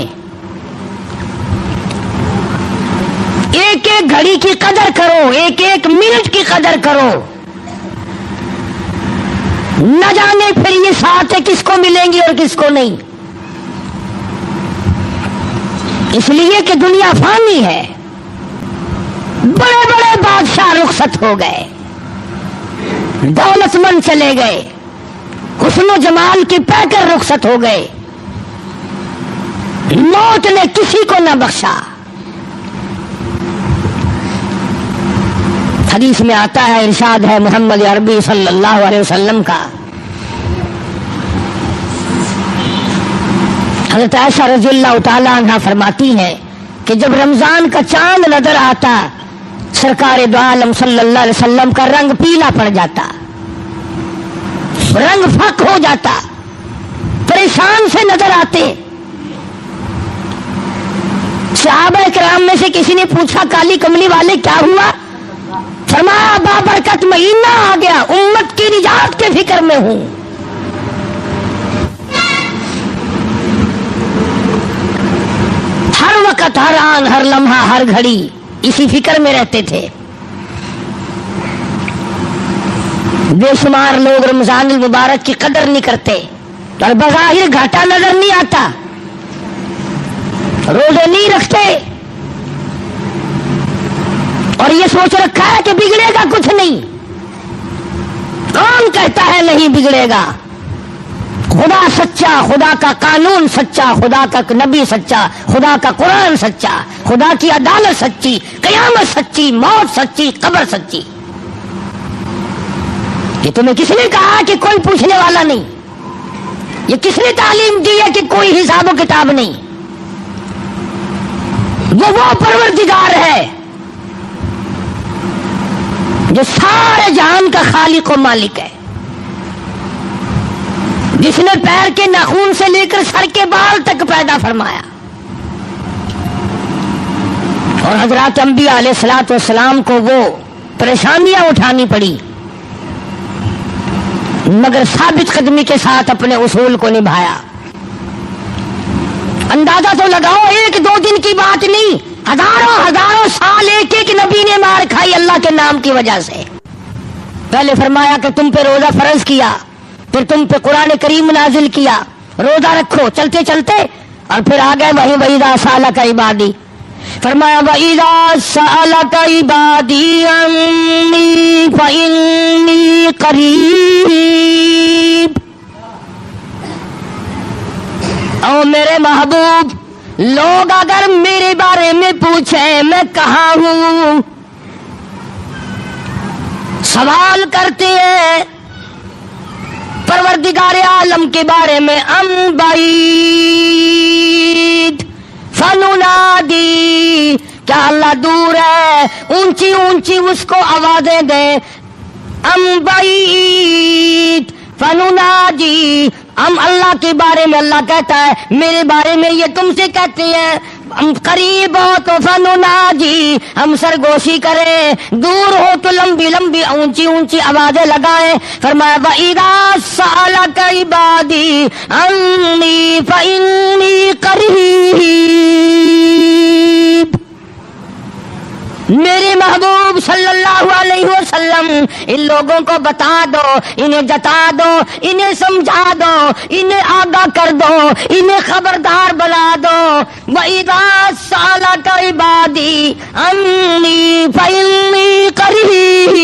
ایک ایک گھڑی کی قدر کرو, ایک ایک منٹ کی قدر کرو. نہ جانے پھر یہ ساتھ کس کو ملیں گی اور کس کو نہیں. اس لیے کہ دنیا فانی ہے. بڑے بڑے بادشاہ رخصت ہو گئے, دولت مند چلے گئے, حسن و جمال کی پیکر رخصت ہو گئے. موت نے کسی کو نہ بخشا. حدیث میں آتا ہے, ارشاد ہے محمد عربی صلی اللہ علیہ وسلم کا, حضرت عائشہ رضی اللہ تعالی عنہا فرماتی ہیں کہ جب رمضان کا چاند نظر آتا سرکار دو عالم صلی اللہ علیہ وسلم کا رنگ پیلا پڑ جاتا, رنگ فک ہو جاتا, پریشان سے نظر آتے. صحابہ کرام میں سے کسی نے پوچھا کالی کملی والے کیا ہوا؟ فرمایا بابرکت مہینہ آ گیا, امت کی نجات کے فکر میں ہوں. ہر وقت, ہر آن, ہر لمحہ, ہر گھڑی اسی فکر میں رہتے تھے. بے شمار لوگ رمضان المبارک کی قدر نہیں کرتے اور بظاہر گھاٹا نظر نہیں آتا, روزے نہیں رکھتے اور یہ سوچ رکھا ہے کہ بگڑے گا کچھ نہیں. کون کہتا ہے نہیں بگڑے گا؟ خدا سچا, خدا کا قانون سچا, خدا کا نبی سچا, خدا کا قرآن سچا, خدا کی عدالت سچی, قیامت سچی, موت سچی, قبر سچی. یہ تمہیں کس نے کہا کہ کوئی پوچھنے والا نہیں؟ یہ کس نے تعلیم دی ہے کہ کوئی حساب و کتاب نہیں؟ وہ پروردگار ہے جو سارے جہان کا خالق و مالک ہے، جس نے پیر کے ناخون سے لے کر سر کے بال تک پیدا فرمایا، اور حضرات انبیاء علیہ الصلوۃ والسلام کو وہ پریشانیاں اٹھانی پڑی مگر ثابت قدمی کے ساتھ اپنے اصول کو نبھایا۔ اندازہ تو لگاؤ، ایک دو دن کی بات نہیں، ہزاروں سال ایک ایک نبی نے مار کھائی اللہ کے نام کی وجہ سے۔ پہلے فرمایا کہ تم پہ روزہ فرض کیا، پھر تم پہ قرآن کریم نازل کیا، روزہ رکھو، چلتے چلتے اور پھر آ گئے وَإِذَا سَأَلَكَ عِبَادِي، فرمایا وَإِذَا سَأَلَكَ عِبَادِي عَنِّي فَإِنِّي قَرِيبٌ۔ او میرے محبوب، لوگ اگر میرے بارے میں پوچھیں میں کہاں ہوں، سوال کرتے ہیں پروردگار عالم کے بارے میں، ام بعید فننادی، کیا اللہ دور ہے، اونچی اونچی اس کو آوازیں دیں، ام بعید فننادی، ہم اللہ کے بارے میں اللہ کہتا ہے میرے بارے میں یہ تم سے کہتے ہیں ہم قریب ہو تو فنناجی، ہم سرگوشی کریں، دور ہو تو لمبی لمبی اونچی اونچی آوازیں لگائیں۔ فرمایا وَإِذَا سَأَلَكَ عِبَادِي عَنِّي فَإِنِّي قَرِيبٌ۔ میرے محبوب صلی اللہ علیہ وسلم ان لوگوں کو بتا دو، انہیں جتا دو، انہیں سمجھا دو، انہیں آگاہ کر دو، انہیں خبردار بنا دو۔ وَإِذَا سَأَلَكَ عِبَادِي عَنِّي فَإِنِّي قَرِيبٌ۔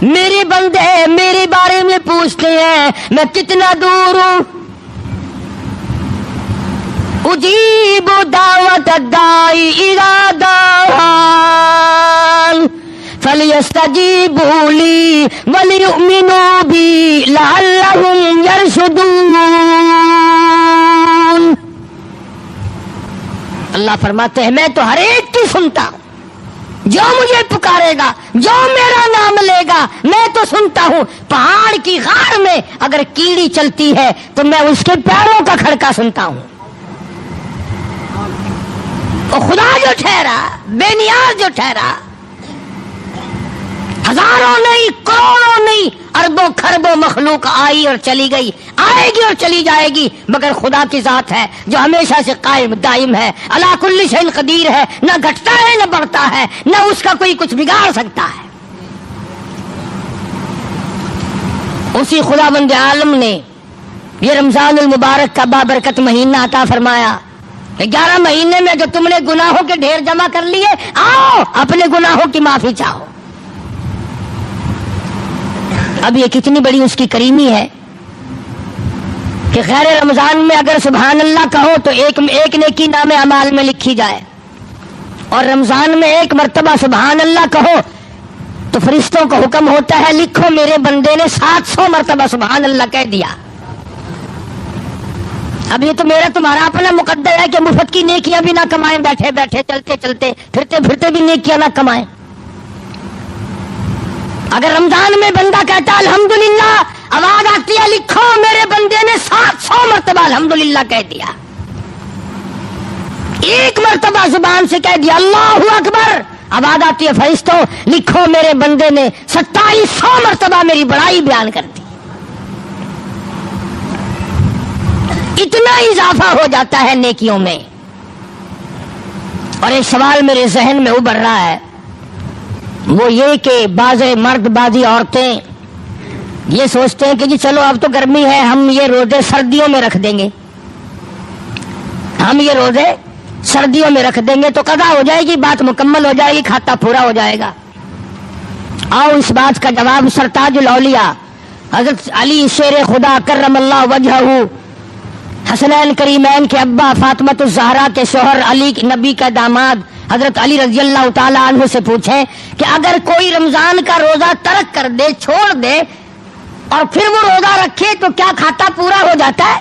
میرے بندے میرے بارے میں پوچھتے ہیں میں کتنا دور ہوں، اجیب دعوت الداعی اذا دعان فلیستجیبوا لی ولیؤمنوا بی لعلہم یرشدون۔ اللہ فرماتے ہیں میں تو ہر ایک کی سنتا ہوں، جو مجھے پکارے گا، جو میرا نام لے گا میں تو سنتا ہوں۔ پہاڑ کی غار میں اگر کیڑی چلتی ہے تو میں اس کے پیروں کا کھڑکا سنتا ہوں۔ اور خدا جو ٹھہرا، بے نیاز جو ٹھہرا، ہزاروں نہیں، کروڑوں نہیں، اربوں خربوں مخلوق آئی اور چلی گئی، آئے گی اور چلی جائے گی، مگر خدا کی ذات ہے جو ہمیشہ سے قائم دائم ہے، علی کل شیء قدیر ہے، نہ گھٹتا ہے نہ بڑھتا ہے، نہ اس کا کوئی کچھ بگاڑ سکتا ہے۔ اسی خداوند عالم نے یہ رمضان المبارک کا بابرکت مہینہ عطا فرمایا۔ 11 مہینے میں جو تم نے گناہوں کے ڈھیر جمع کر لیے، آؤ اپنے گناہوں کی معافی چاہو۔ اب یہ کتنی بڑی اس کی کریمی ہے کہ غیر رمضان میں اگر سبحان اللہ کہو تو ایک نیکی نام اعمال میں لکھی جائے، اور رمضان میں ایک مرتبہ سبحان اللہ کہو تو فرشتوں کو حکم ہوتا ہے لکھو میرے بندے نے 700 مرتبہ سبحان اللہ کہہ دیا۔ اب یہ تو میرا تمہارا اپنا مقدر ہے کہ مفت کی نیکیاں بھی نہ کمائیں، بیٹھے بیٹھے چلتے چلتے پھرتے پھرتے بھی نیکیاں نہ کمائیں۔ اگر رمضان میں بندہ کہتا الحمدللہ، آواز آتی ہے لکھو میرے بندے نے 700 مرتبہ الحمدللہ کہہ دیا، ایک مرتبہ زبان سے کہہ دیا اللہ اکبر، آواز آتی ہے فرشتوں لکھو میرے بندے نے 2700 مرتبہ میری بڑائی بیان کر دی۔ اتنا اضافہ ہو جاتا ہے نیکیوں میں۔ اور ایک سوال میرے ذہن میں ابھر رہا ہے، وہ یہ کہ بعض مرد بعضی عورتیں یہ سوچتے ہیں کہ جی چلو اب تو گرمی ہے، ہم یہ روزے سردیوں میں رکھ دیں گے، ہم یہ روزے سردیوں میں رکھ دیں گے تو قضا ہو جائے گی، بات مکمل ہو جائے گی، کھاتا پورا ہو جائے گا۔ آؤ اس بات کا جواب سرتاج الاولیاء حضرت علی شیر خدا کرم اللہ وجہہ، حسنین کریمین کے ابا، فاطمۃ الزہرا کے شوہر، علی نبی کا داماد حضرت علی رضی اللہ تعالی عنہ سے پوچھیں کہ اگر کوئی رمضان کا روزہ ترک کر دے، چھوڑ دے، اور پھر وہ روزہ رکھے تو کیا کھاتا پورا ہو جاتا ہے؟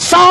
100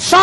100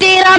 13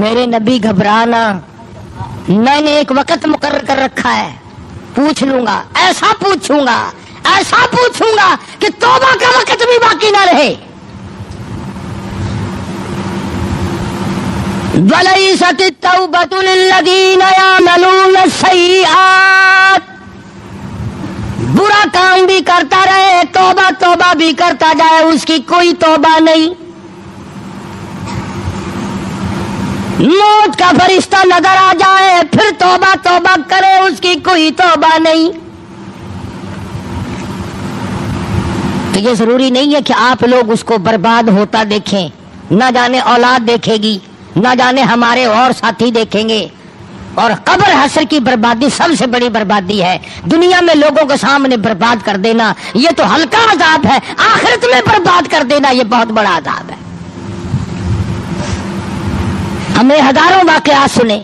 میرے نبی گھبرانا، میں نے ایک وقت مقرر کر رکھا ہے، پوچھ لوں گا، ایسا پوچھوں گا کہ توبہ کا وقت بھی باقی نہ رہے۔ وَلَيْسَتِ التَّوْبَةُ لِلَّذِينَ يَعْمَلُونَ السَّيِّئَاتِ، برا کام بھی کرتا رہے، توبہ بھی کرتا جائے، اس کی کوئی توبہ نہیں۔ موت کا فرشتہ نظر آ جائے پھر توبہ کرے، اس کی کوئی توبہ نہیں۔ تو یہ ضروری نہیں ہے کہ آپ لوگ اس کو برباد ہوتا دیکھیں، نہ جانے اولاد دیکھے گی، نہ جانے ہمارے اور ساتھی دیکھیں گے۔ اور قبر حشر کی بربادی سب سے بڑی بربادی ہے۔ دنیا میں لوگوں کے سامنے برباد کر دینا یہ تو ہلکا عذاب ہے، آخرت میں برباد کر دینا یہ بہت بڑا عذاب ہے۔ ہم نے ہزاروں واقعات سنے،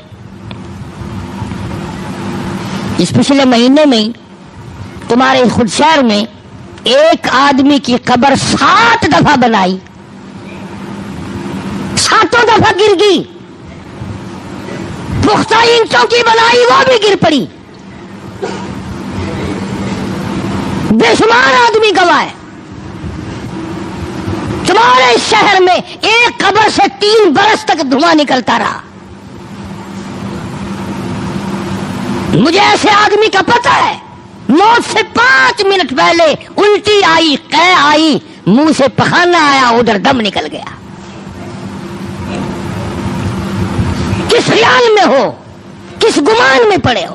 اس پچھلے مہینے میں تمہارے خود شہر میں ایک آدمی کی قبر 7 دفعہ بنائی، 7 دفعہ گر گئی، پختہ اینٹوں کی بنائی وہ بھی گر پڑی، بے شمار آدمی گوائے۔ تمہارے شہر میں ایک قبر سے 3 برس تک دھواں نکلتا رہا۔ مجھے ایسے آدمی کا پتہ ہے، موت سے 5 منٹ پہلے الٹی آئی، قے آئی، منہ سے پخانہ آیا، ادھر دم نکل گیا۔ کس خیال میں ہو، کس گمان میں پڑے ہو؟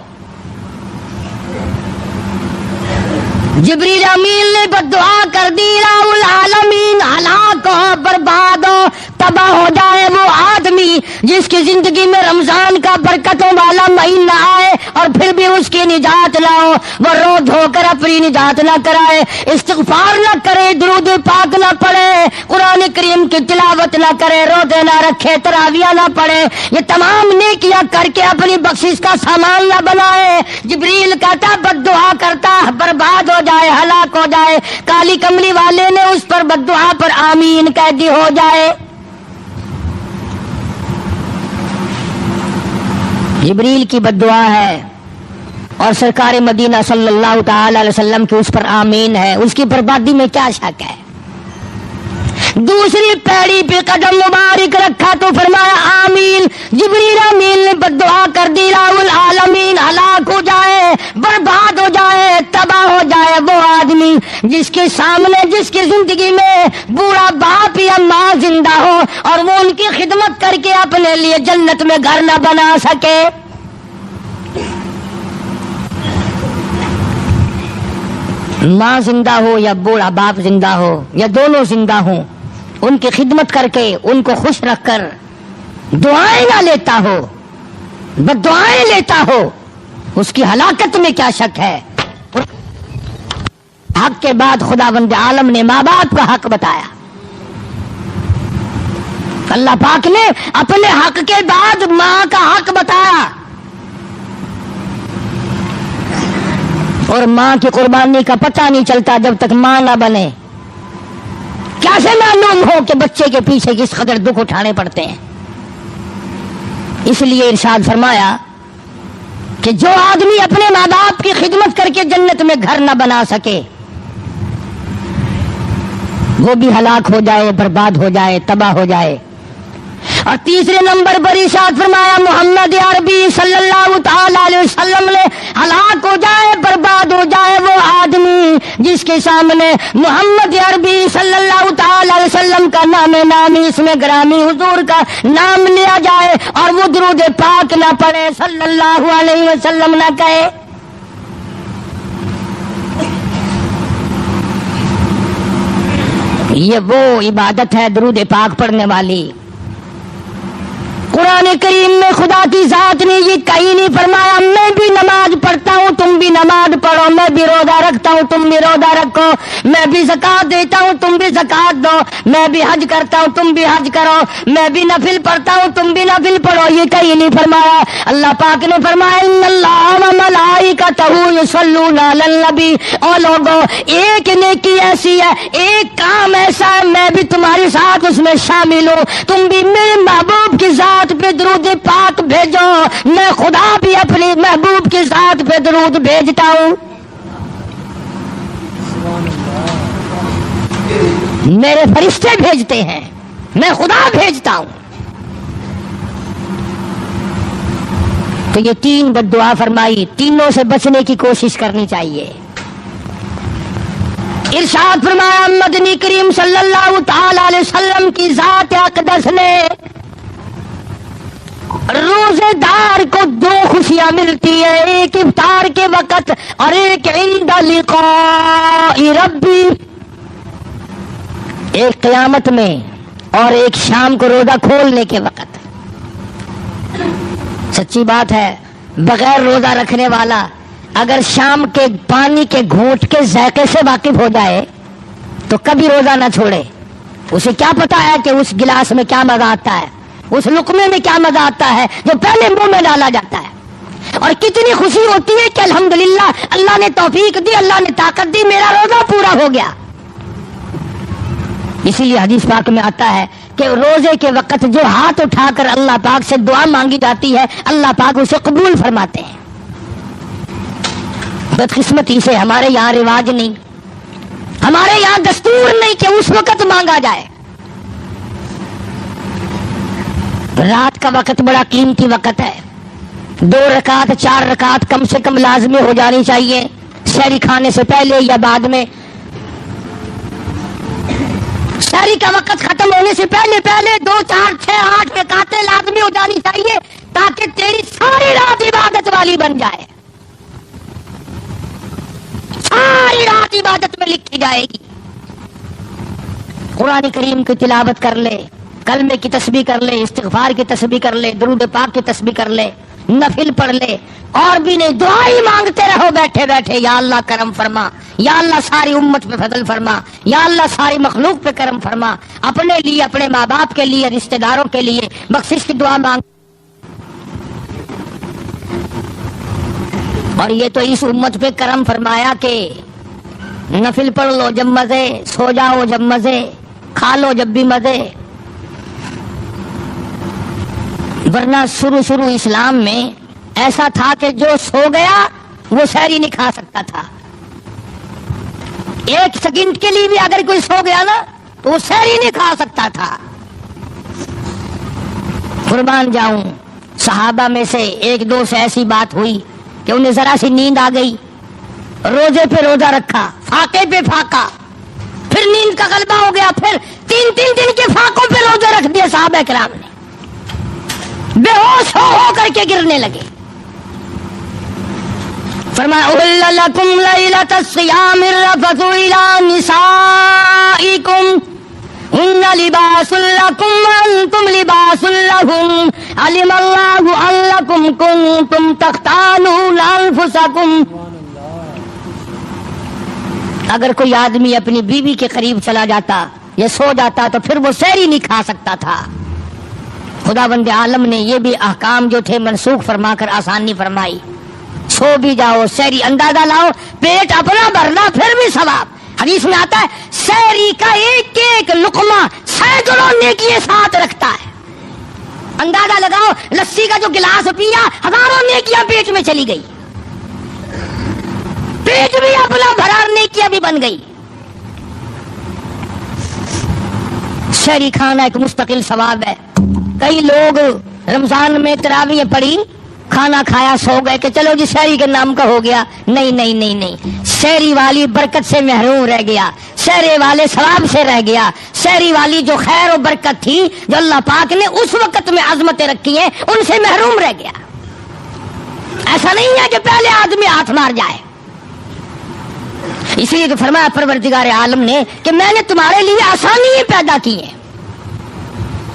جبریل امین نے بددعا کر دی، رب العالمین ہلاک ہو، برباد ہو، تباہ ہو جائے وہ آدمی جس کی زندگی میں رمضان کا برکتوں والا مہینہ آئے اور پھر بھی اس کی نجات نہ ہو، وہ رو دھو کر اپنی نجات نہ کرائے، استغفار نہ کرے، درود پاک نہ پڑھے، قرآن کریم کی تلاوت نہ کرے، روزے نہ رکھے، تراویح نہ پڑھے، یہ تمام نیکیاں کر کے اپنی بخشش کا سامان نہ بنائے۔ جبریل کہتا بددعا کرتا برباد ہو جائے، ہلاک ہو جائے۔ کالی کملی والے نے اس پر بددعا پر آمین کہہ دی، ہو جائے۔ جبریل کی بددعا ہے اور سرکار مدینہ صلی اللہ تعالی علیہ وسلم کی اس پر آمین ہے، اس کی بربادی میں کیا شک ہے؟ دوسری پیڑی پہ قدم مبارک رکھا تو فرمایا آمین۔ جبریل امین نے بددعا کر دی، رب العالمین ہلاک ہو جائے، برباد ہو جائے، تباہ ہو جائے وہ آدمی جس کے سامنے، جس کی زندگی میں بوڑھا باپ یا ماں زندہ ہو اور وہ ان کی خدمت کر کے اپنے لیے جنت میں گھر نہ بنا سکے۔ ماں زندہ ہو یا بوڑھا باپ زندہ ہو یا دونوں زندہ ہوں، ان کی خدمت کر کے ان کو خوش رکھ کر دعائیں نہ لیتا ہو، بددعائیں لیتا ہو، اس کی ہلاکت میں کیا شک ہے؟ حق کے بعد خداوند عالم نے ماں باپ کا حق بتایا۔ اللہ پاک نے اپنے حق کے بعد ماں کا حق بتایا، اور ماں کی قربانی کا پتہ نہیں چلتا جب تک ماں نہ بنے۔ کیسے معلوم ہو کہ بچے کے پیچھے کس قدر دکھ اٹھانے پڑتے ہیں؟ اس لیے ارشاد فرمایا کہ جو آدمی اپنے ماں باپ کی خدمت کر کے جنت میں گھر نہ بنا سکے وہ بھی ہلاک ہو جائے، برباد ہو جائے، تباہ ہو جائے۔ اور تیسرے نمبر پر ارشاد فرمایا محمد عربی صلی اللہ تعالی علیہ وسلم نے ہلاک ہو جائے، برباد ہو جائے وہ آدمی جس کے سامنے محمد عربی صلی اللہ تعالی علیہ وسلم کا نام نامی، اس میں گرامی حضور کا نام لیا جائے اور وہ درود پاک نہ پڑھے، صلی اللہ علیہ وسلم نہ کہے۔ یہ وہ عبادت ہے درود پاک پڑھنے والی۔ قرآن کریم میں خدا کی ذات نے یہ کہیں نہیں فرمایا میں بھی نماز پڑھتا ہوں تم بھی نماز پڑھو، میں بھی روزہ رکھتا ہوں تم بھی روزہ رکھو، میں بھی زکات دیتا ہوں تم بھی زکات دو، میں بھی حج کرتا ہوں تم بھی حج کرو، میں بھی نفل پڑھتا ہوں تم بھی نفل پڑھو، یہ کہیں نہیں فرمایا۔ اللہ پاک نے فرمایا ان اللہ و ملائکتہ یصلون علی النبی، او لوگوں ایک نیکی ایسی ہے، ایک کام ایسا ہے میں بھی تمہارے ساتھ اس میں شامل ہوں، تم بھی میرے محبوب کی ذات ذات پہ درود پاک بھیجو، میں خدا بھی اپنے محبوب کی ذات پہ درود بھیجتا ہوں۔ میرے فرشتے بھیجتے ہیں، میں خدا بھیجتا ہوں۔ تو یہ تین بد دعا فرمائی، تینوں سے بچنے کی کوشش کرنی چاہیے۔ ارشاد فرمایا مدنی کریم صلی اللہ تعالی علیہ وسلم کی ذات اقدس نے روزے دار کو دو خوشیاں ملتی ہے، ایک افطار کے وقت اور ایک عند لقاء ربی، ایک قیامت میں اور ایک شام کو روزہ کھولنے کے وقت۔ سچی بات ہے، بغیر روزہ رکھنے والا اگر شام کے پانی کے گھونٹ کے ذائقے سے واقف ہو جائے تو کبھی روزہ نہ چھوڑے۔ اسے کیا پتا ہے کہ اس گلاس میں کیا مزہ آتا ہے، اس لقمے میں کیا مزہ آتا ہے جو پہلے منہ میں ڈالا جاتا ہے، اور کتنی خوشی ہوتی ہے کہ الحمدللہ اللہ نے توفیق دی، اللہ نے طاقت دی، میرا روزہ پورا ہو گیا۔ اسی لیے حدیث پاک میں آتا ہے کہ روزے کے وقت جو ہاتھ اٹھا کر اللہ پاک سے دعا مانگی جاتی ہے اللہ پاک اسے قبول فرماتے ہیں۔ بدقسمتی سے ہمارے یہاں رواج نہیں، ہمارے یہاں دستور نہیں کہ اس وقت مانگا جائے۔ رات کا وقت بڑا قیمتی وقت ہے، 2 رکعت 4 رکعت کم سے کم لازمی ہو جانی چاہیے، سحری کھانے سے پہلے یا بعد میں۔ سحری کا وقت ختم ہونے سے پہلے 2 4 6 8 رکعتیں لازمی ہو جانی چاہیے تاکہ تیری ساری رات عبادت والی بن جائے، ساری رات عبادت میں لکھی جائے گی۔ قرآن کریم کی تلاوت کر لے، کلمے کی تسبیح کر لے، استغفار کی تسبیح کر لے، درود پاک کی تسبیح کر لے، نفل پڑھ لے، اور بھی نہیں دعا ہی مانگتے رہو بیٹھے بیٹھے، یا اللہ کرم فرما، یا اللہ ساری امت پہ فضل فرما، یا اللہ ساری مخلوق پہ کرم فرما، اپنے لیے، اپنے ماں باپ کے لیے، رشتہ داروں کے لیے بخشش کی دعا مانگ۔ اور یہ تو اس امت پہ کرم فرمایا کہ نفل پڑھ لو جب مزے، سو جاؤ جب مزے، کھا لو جب بھی مزے۔ ورنہ شروع اسلام میں ایسا تھا کہ جو سو گیا وہ سحری نہیں کھا سکتا تھا، 1 سیکنڈ کے لیے بھی اگر کوئی سو گیا نا تو وہ سحری نہیں کھا سکتا تھا۔ قربان جاؤں، صحابہ میں سے 1 2 سے ایسی بات ہوئی کہ انہیں ذرا سی نیند آ گئی، روزے پہ روزہ رکھا، فاقے پہ فاقہ، پھر نیند کا غلبہ ہو گیا، پھر 3 دن کے فاقوں پہ روزے رکھ دیے صحابہ کرام نے، بے ہوش ہو کر کے گرنے لگے۔ فرمایا احل لکم لیلۃ الصیام الرفث الی نسائکم ہن لباس لکم وانتم لباس لہن علم اللہ انکم کنتم تختانون انفسکم۔ اگر کوئی آدمی اپنی بیوی کے قریب چلا جاتا یا سو جاتا تو پھر وہ سحری نہیں کھا سکتا تھا۔ خداوند عالم نے یہ بھی احکام جو تھے منسوخ فرما کر آسانی فرمائی، سو بھی جاؤ، سحری اندازہ لاؤ، پیٹ اپنا بھرنا پھر بھی ثواب۔ حدیث میں آتا ہے سحری کا ایک لقمہ سینکڑوں نیکی ساتھ رکھتا ہے۔ اندازہ لگاؤ، لسی کا جو گلاس پیا 1000 نیکیاں پیٹ میں چلی گئی، پیٹ بھی اپنا بھرا، نیکیاں بھی بن گئی۔ سحری کھانا ایک مستقل ثواب ہے۔ کئی لوگ رمضان میں تراویح پڑھی، کھانا کھایا، سو گئے کہ چلو جی سحری کے نام کا ہو گیا۔ نہیں نہیں نہیں نہیں، سحری والی برکت سے محروم رہ گیا، سحری والے ثواب سے رہ گیا، سحری والی جو خیر و برکت تھی جو اللہ پاک نے اس وقت میں عظمتیں رکھی ہیں ان سے محروم رہ گیا۔ ایسا نہیں ہے کہ پہلے آدمی ہاتھ مار جائے۔ اس لیے تو فرمایا پروردگار عالم نے کہ میں نے تمہارے لیے آسانی پیدا کی ہے۔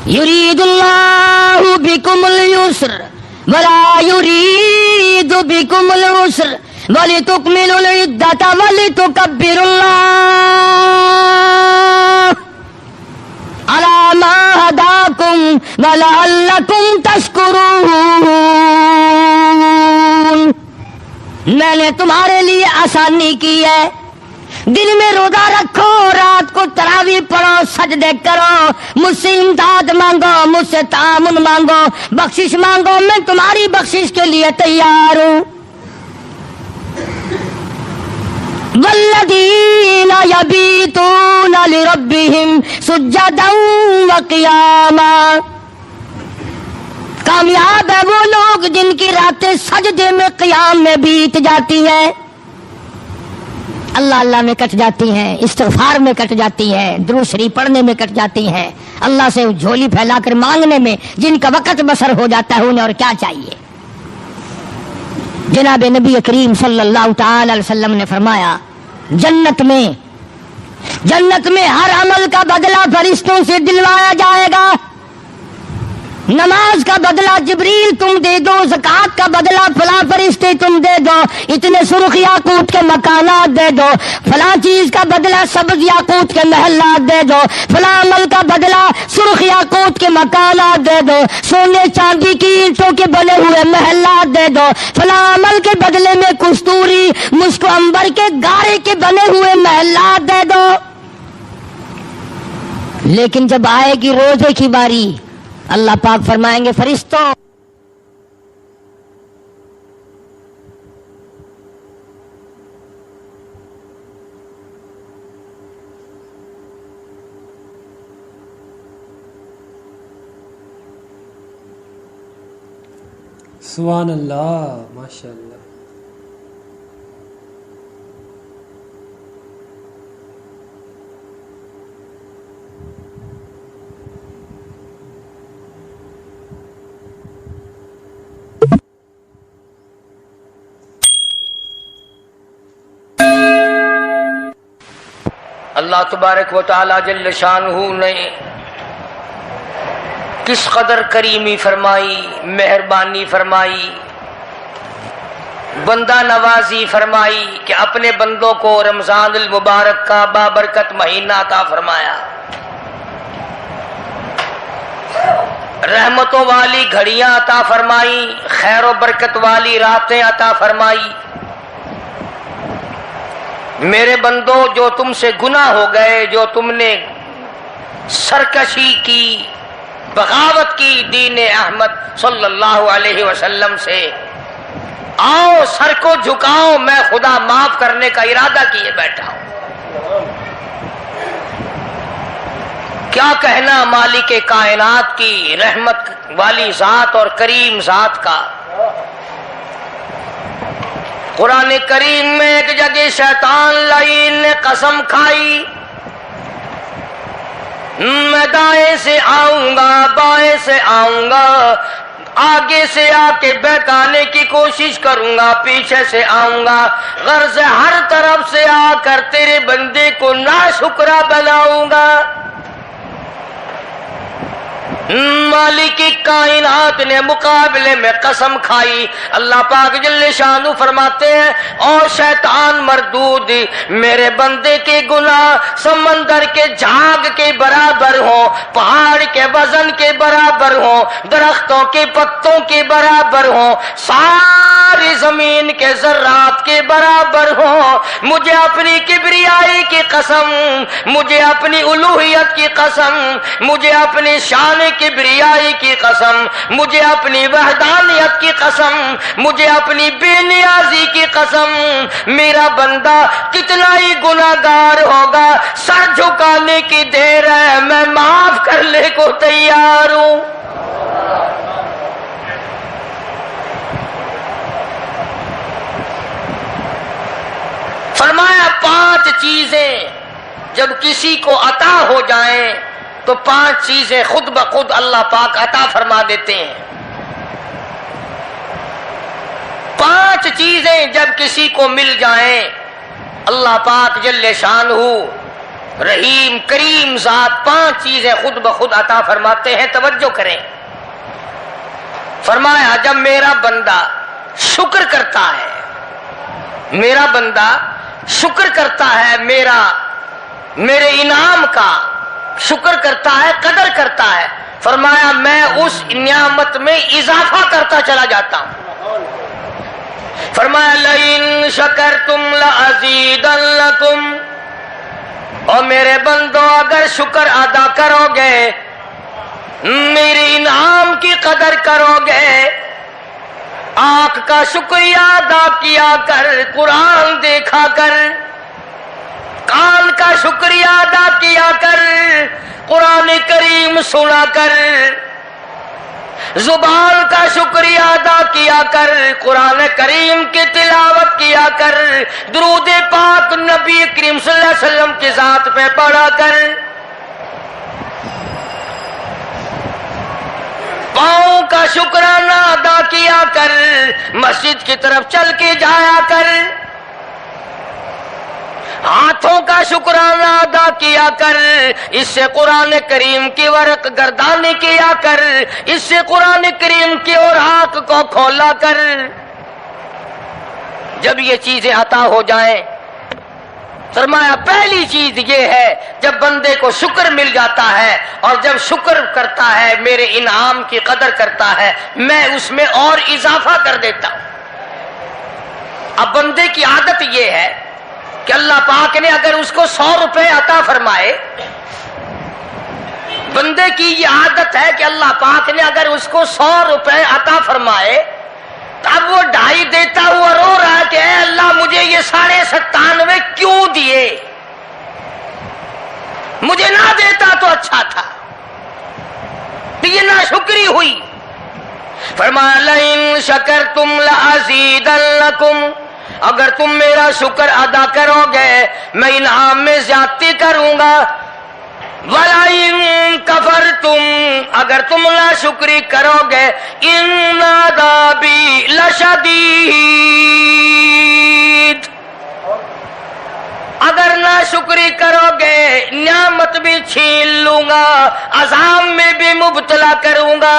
یرید اللہ بکم اليسر ولا یرید بکم العسر ولتکملوا العدۃ ولتکبروا اللہ علی ما ہداکم ولعلکم تشکرون۔ میں نے تمہارے لیے آسانی کی ہے دن میں روزہ رکھو، رات کو تراویح پڑھو، سجدے کرو، مجھ سے امداد مانگو، مجھ سے تعاون مانگو، بخشش مانگو، میں تمہاری بخشش کے لیے تیار ہوں۔ والذین یبیتون لربہم سجدا وقیاما، کامیاب ہے وہ لوگ جن کی راتیں سجدے میں قیام میں بیت جاتی ہیں، اللہ اللہ میں کٹ جاتی ہیں، استغفار میں کٹ جاتی ہیں، درود شریف پڑھنے میں کٹ جاتی ہیں، اللہ سے جھولی پھیلا کر مانگنے میں جن کا وقت بسر ہو جاتا ہے انہیں اور کیا چاہیے۔ جناب نبی کریم صلی اللہ تعالی علیہ وسلم نے فرمایا جنت میں ہر عمل کا بدلہ فرشتوں سے دلوایا جائے گا۔ نماز کا بدلہ جبریل تم دے دو، زکوٰۃ کا بدلہ فلاں فرشتے تم دے دو، اتنے سرخ یاقوت کے مکانات دے دو، فلاں چیز کا بدلہ سبز یاقوت کے محلات دے دو، فلاں عمل کا بدلہ سرخ یاقوت کے مکانات دے دو، سونے چاندی کی اینٹوں کے بنے ہوئے محلات دے دو، فلاں عمل کے بدلے میں کستوری مشک و عنبر کے گارے کے بنے ہوئے محلات دے دو۔ لیکن جب آئے گی روزے کی باری، اللہ پاک فرمائیں گے فرشتوں سبحان اللہ، ماشاء اللہ۔ اللہ تبارک و تعالی جل شانہ نے کس قدر کریمی فرمائی، مہربانی فرمائی، بندہ نوازی فرمائی کہ اپنے بندوں کو رمضان المبارک کا بابرکت مہینہ عطا فرمایا، رحمتوں والی گھڑیاں عطا فرمائی، خیر و برکت والی راتیں عطا فرمائی۔ میرے بندو، جو تم سے گناہ ہو گئے، جو تم نے سرکشی کی، بغاوت کی دین احمد صلی اللہ علیہ وسلم سے، آؤ سر کو جھکاؤ، میں خدا معاف کرنے کا ارادہ کیے بیٹھا ہوں۔ کیا کہنا مالک کائنات کی، رحمت والی ذات اور کریم ذات کا۔ قرآن کریم میں ایک جگہ شیطان لعین نے قسم کھائی، میں دائیں سے آؤں گا، بائیں سے آؤں گا، آگے سے آ کے بہکانے کی کوشش کروں گا، پیچھے سے آؤں گا، غرض ہر طرف سے آ کر تیرے بندے کو ناشکرا بناؤں گا۔ مالک کائنات نے مقابلے میں قسم کھائی۔ اللہ پاک جل شانہ فرماتے ہیں، اور شیطان مردود، میرے بندے کے گناہ سمندر کے جھاگ کے برابر ہوں، پہاڑ کے وزن کے برابر ہوں، درختوں کے پتوں کے برابر ہوں، ساری زمین کے ذرات کے برابر ہوں، مجھے اپنی کبریائی کی قسم، مجھے اپنی الوہیت کی قسم، مجھے اپنی شان کبریائی کی قسم، مجھے اپنی وحدانیت کی قسم، مجھے اپنی بے نیازی کی قسم، میرا بندہ کتنا ہی گناہگار ہوگا، سر جھکانے کی دیر ہے، میں معاف کرنے کو تیار ہوں۔ فرمایا 5 چیزیں جب کسی کو عطا ہو جائیں تو 5 چیزیں خود بخود اللہ پاک عطا فرما دیتے ہیں۔ 5 چیزیں جب کسی کو مل جائیں، اللہ پاک جل شانہ رحیم کریم ذات 5 چیزیں خود بخود عطا فرماتے ہیں۔ توجہ کریں، فرمایا جب میرا بندہ شکر کرتا ہے، میرا بندہ شکر کرتا ہے، میرے انعام کا شکر کرتا ہے، قدر کرتا ہے، فرمایا میں اس نعمت میں اضافہ کرتا چلا جاتا ہوں۔ فرمایا لئن شکرتم لأزیدنکم، اور میرے بندو اگر شکر ادا کرو گے، میرے انعام کی قدر کرو گے، آنکھ کا شکریہ ادا کیا کر، قرآن دیکھا کر، کان کا شکریہ ادا کیا کر، قرآن کریم سنا کر، زبان کا شکریہ ادا کیا کر، قرآن کریم کی تلاوت کیا کر، درود پاک نبی کریم صلی اللہ علیہ وسلم کی ذات پہ پڑھا کر، پاؤں کا شکرانہ ادا کیا کر، مسجد کی طرف چل کے جایا کر، ہاتھوں کا شکرانہ ادا کیا کر، اس سے قرآن کریم کی ورق گردانی کیا کر، اس سے قرآن کریم کی اوراق کو کھولا کر۔ جب یہ چیزیں عطا ہو جائیں، فرمایا پہلی چیز یہ ہے جب بندے کو شکر مل جاتا ہے اور جب شکر کرتا ہے میرے انعام کی قدر کرتا ہے، میں اس میں اور اضافہ کر دیتا ہوں۔ اب بندے کی عادت یہ ہے کہ اللہ پاک نے اگر اس کو 100 روپے عطا فرمائے، بندے کی یہ عادت ہے کہ اللہ پاک نے اگر اس کو 100 روپے عطا فرمائے، اب وہ 2.5 دیتا ہوا رو رہا ہے کہ اے اللہ مجھے یہ 97.5 کیوں دیے، مجھے نہ دیتا تو اچھا تھا، تو یہ ناشکری ہوئی۔ فرمایا لئن شکرتم لازیدنکم، اگر تم میرا شکر ادا کرو گے میں انعام میں زیادتی کروں گا، وَلَئِن كَفَرْتُمْ، اگر تم ناشکری کرو گے إِنَّ عَذَابِي لَشَدِيدٌ، اگر ناشکری کرو گے نعمت بھی چھین لوں گا، عذاب میں بھی مبتلا کروں گا۔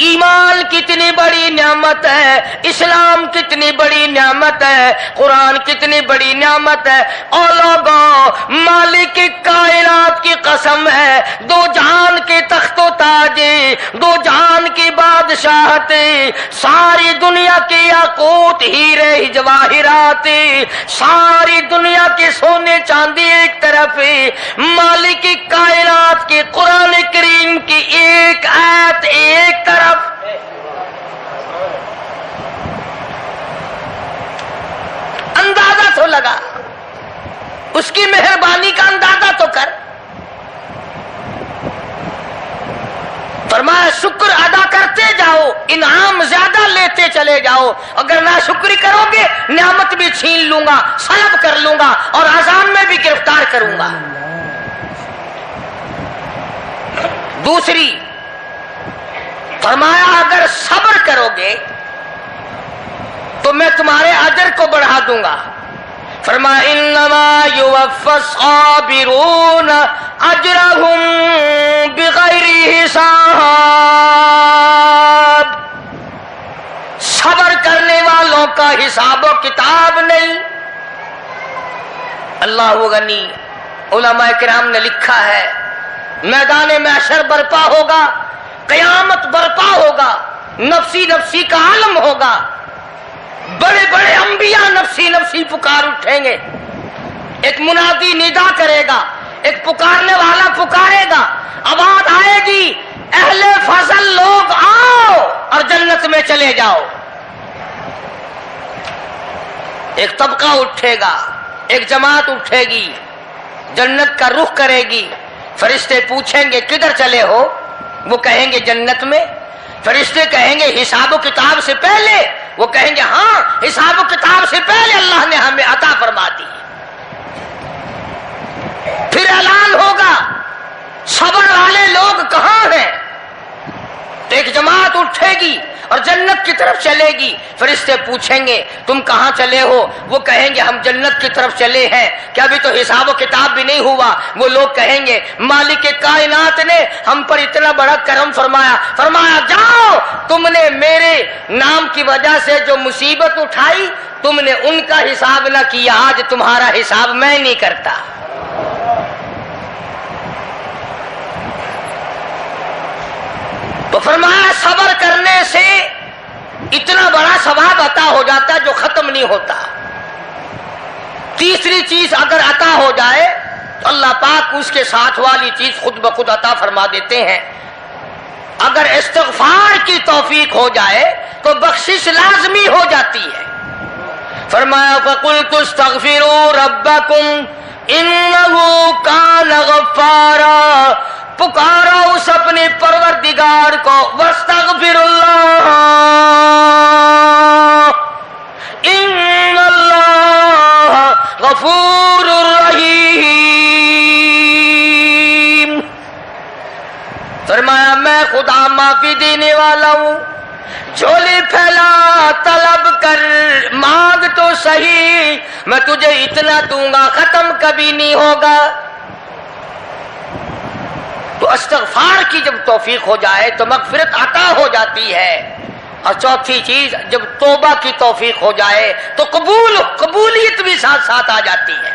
ایمان کتنی بڑی نعمت ہے، اسلام کتنی بڑی نعمت ہے، قرآن کتنی بڑی نعمت ہے۔ اور لوگوں، مالک کائنات کی قسم ہے، دو جہان کے تخت و تاج، دو جہان کی بادشاہت، ساری دنیا کے یاقوت ہیرے جواہرات، ساری دنیا کے سونے چاندی ایک طرف، مالک کائنات کی قرآن کریم کی ایک آیت ایک طرف۔ اندازہ تو لگا، اس کی مہربانی کا اندازہ تو کر۔ فرمایا شکر ادا کرتے جاؤ، انعام زیادہ لیتے چلے جاؤ، اگر ناشکری کرو گے نعمت بھی چھین لوں گا، سلب کر لوں گا اور عذاب میں بھی گرفتار کروں گا۔ دوسری فرمایا اگر صبر کرو گے تو میں تمہارے اجر کو بڑھا دوں گا۔ فرمایا انما یوفی الصابرون اجرهم بغیر حساب، صبر کرنے والوں کا حساب و کتاب نہیں۔ اللہ غنی، علماء کرام نے لکھا ہے میدان محشر برپا ہوگا، قیامت برپا ہوگا، نفسی نفسی کا عالم ہوگا، بڑے بڑے انبیاء نفسی نفسی پکار اٹھیں گے، ایک منادی ندا کرے گا، ایک پکارنے والا پکارے گا، آواز آئے گی اہل فضل لوگ آؤ اور جنت میں چلے جاؤ۔ ایک طبقہ اٹھے گا، ایک جماعت اٹھے گی، جنت کا رخ کرے گی، فرشتے پوچھیں گے کدھر چلے ہو، وہ کہیں گے جنت میں۔ فرشتے کہیں گے حساب و کتاب سے پہلے، وہ کہیں گے ہاں حساب و کتاب سے پہلے اللہ نے ہمیں عطا فرما دی۔ پھر اعلان ہوگا صبر والے لوگ کہاں ہیں، تو ایک جماعت اٹھے گی اور جنت کی طرف چلے گی۔ فرشتے پوچھیں گے تم کہاں چلے ہو، وہ کہیں گے ہم جنت کی طرف چلے ہیں، کیا ابھی تو حساب و کتاب بھی نہیں ہوا۔ وہ لوگ کہیں گے مالک کائنات نے ہم پر اتنا بڑا کرم فرمایا، فرمایا جاؤ تم نے میرے نام کی وجہ سے جو مصیبت اٹھائی تم نے ان کا حساب نہ کیا، آج تمہارا حساب میں نہیں کرتا۔ تو فرمایا صبر کرنے سے اتنا بڑا ثواب عطا ہو جاتا ہے جو ختم نہیں ہوتا۔ تیسری چیز اگر عطا ہو جائے تو اللہ پاک اس کے ساتھ والی چیز خود بخود عطا فرما دیتے ہیں. اگر استغفار کی توفیق ہو جائے تو بخشش لازمی ہو جاتی ہے. فرمایا فَقُلْتُ اسْتَغْفِرُوا رَبَّكُمْ إِنَّهُ كَانَ غَفَّارًا. پکارا اس اپنے پروردگار کو. وَاسْتَغْفِرُوا اللَّهَ إِنَّ اللَّهَ غَفُورٌ رَحِيمٌ. فرمایا میں خدا معافی دینے والا ہوں. جھولی پھیلا طلب کر مانگ تو صحیح میں تجھے اتنا دوں گا ختم کبھی نہیں ہوگا. تو استغفار کی جب توفیق ہو جائے تو مغفرت عطا ہو جاتی ہے. اور چوتھی چیز جب توبہ کی توفیق ہو جائے تو قبولیت بھی ساتھ ساتھ آ جاتی ہے.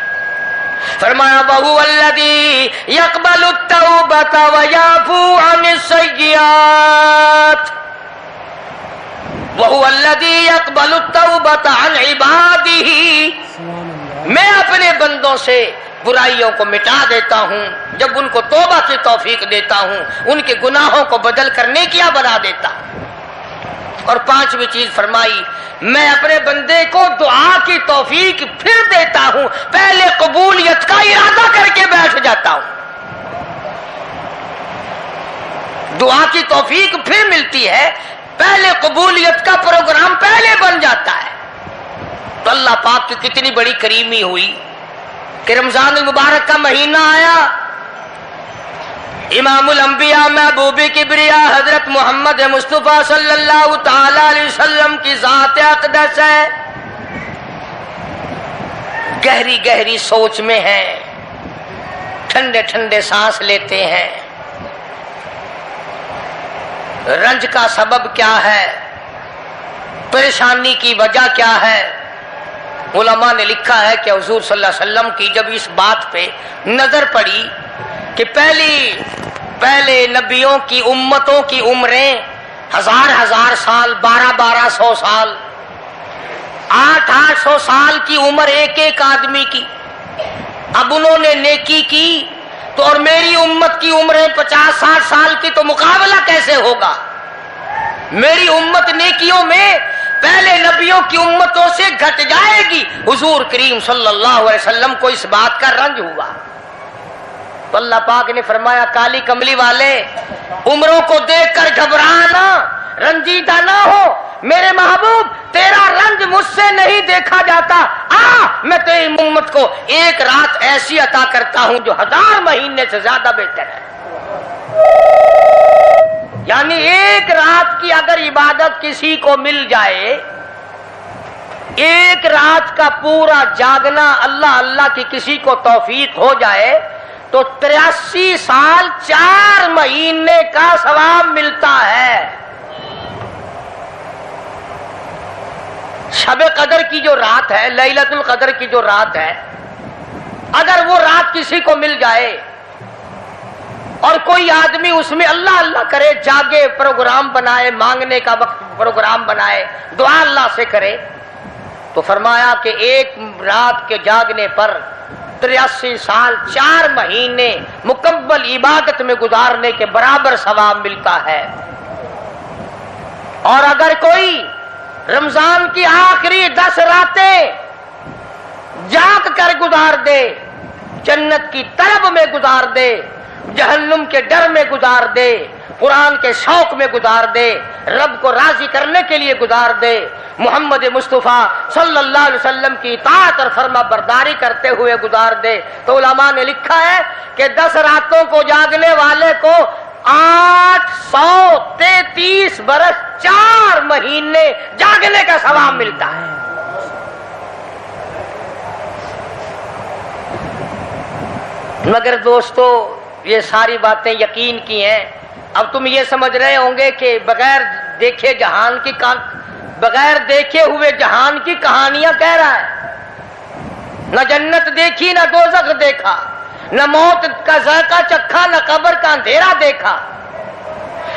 فرمایا وَهُوَ الَّذِي يَقْبَلُ التَّوْبَةَ وَيَعْفُو عَنِ السَّيِّئَاتِ. وَهُوَ الَّذِي يَقْبَلُ التَّوْبَةَ عَنْ عِبَادِهِ. میں اپنے بندوں سے برائیوں کو مٹا دیتا ہوں جب ان کو توبہ کی توفیق دیتا ہوں, ان کے گناہوں کو بدل کر نیکیاں بنا دیتا ہوں. اور پانچویں چیز فرمائی میں اپنے بندے کو دعا کی توفیق پھر دیتا ہوں, پہلے قبولیت کا ارادہ کر کے بیٹھ جاتا ہوں. دعا کی توفیق پھر ملتی ہے, پہلے قبولیت کا پروگرام پہلے بن جاتا ہے. تو اللہ پاک کی کتنی بڑی کریمی ہوئی کہ رمضان المبارک کا مہینہ آیا. امام الانبیاء محبوب کبریا حضرت محمد مصطفیٰ صلی اللہ تعالی علیہ وسلم کی ذات اقدس ہے. گہری گہری سوچ میں ہیں, ٹھنڈے ٹھنڈے سانس لیتے ہیں. رنج کا سبب کیا ہے, پریشانی کی وجہ کیا ہے. علماء نے لکھا ہے کہ حضور صلی اللہ علیہ وسلم کی جب اس بات پہ نظر پڑی کہ پہلے نبیوں کی امتوں کی عمریں 1000 سال, 1200 سال, 800 سال کی عمر ایک آدمی کی. اب انہوں نے نیکی کی تو اور میری امت کی عمریں 50-60 سال کی, تو مقابلہ کیسے ہوگا. میری امت نیکیوں میں پہلے نبیوں کی امتوں سے گھٹ جائے گی. حضور کریم صلی اللہ علیہ وسلم کو اس بات کا رنج ہوا. تو اللہ پاک نے فرمایا کالی کملی والے عمروں کو دیکھ کر گھبرانا, رنجیدہ نہ ہو. میرے محبوب تیرا رنج مجھ سے نہیں دیکھا جاتا. میں تیری امت کو ایک رات ایسی عطا کرتا ہوں جو 1000 مہینے سے زیادہ بہتر ہے. یعنی ایک رات کی اگر عبادت کسی کو مل جائے, ایک رات کا پورا جاگنا اللہ اللہ کی کسی کو توفیق ہو جائے تو 83 سال 4 مہینے کا ثواب ملتا ہے. شب قدر کی جو رات ہے, لیلۃ القدر کی جو رات ہے, اگر وہ رات کسی کو مل جائے اور کوئی آدمی اس میں اللہ اللہ کرے, جاگے, پروگرام بنائے, مانگنے کا وقت پروگرام بنائے, دعا اللہ سے کرے, تو فرمایا کہ ایک رات کے جاگنے پر 83 سال 4 مہینے مکمل عبادت میں گزارنے کے برابر ثواب ملتا ہے. اور اگر کوئی رمضان کی آخری 10 راتیں جاگ کر گزار دے, جنت کی طلب میں گزار دے, جہنم کے ڈر میں گزار دے, قرآن کے شوق میں گزار دے, رب کو راضی کرنے کے لیے گزار دے, محمد مصطفیٰ صلی اللہ علیہ وسلم کی اطاعت اور فرما برداری کرتے ہوئے گزار دے, تو علماء نے لکھا ہے کہ 10 راتوں کو جاگنے والے کو 833 برس 4 مہینے جاگنے کا ثواب ملتا ہے. مگر دوستو یہ ساری باتیں یقین کی ہیں. اب تم یہ سمجھ رہے ہوں گے کہ بغیر دیکھے ہوئے جہان کی کہانیاں کہہ رہا ہے. نہ جنت دیکھی, نہ دوزخ دیکھا, نہ موت کا ذائقہ چکھا, نہ قبر کا اندھیرا دیکھا.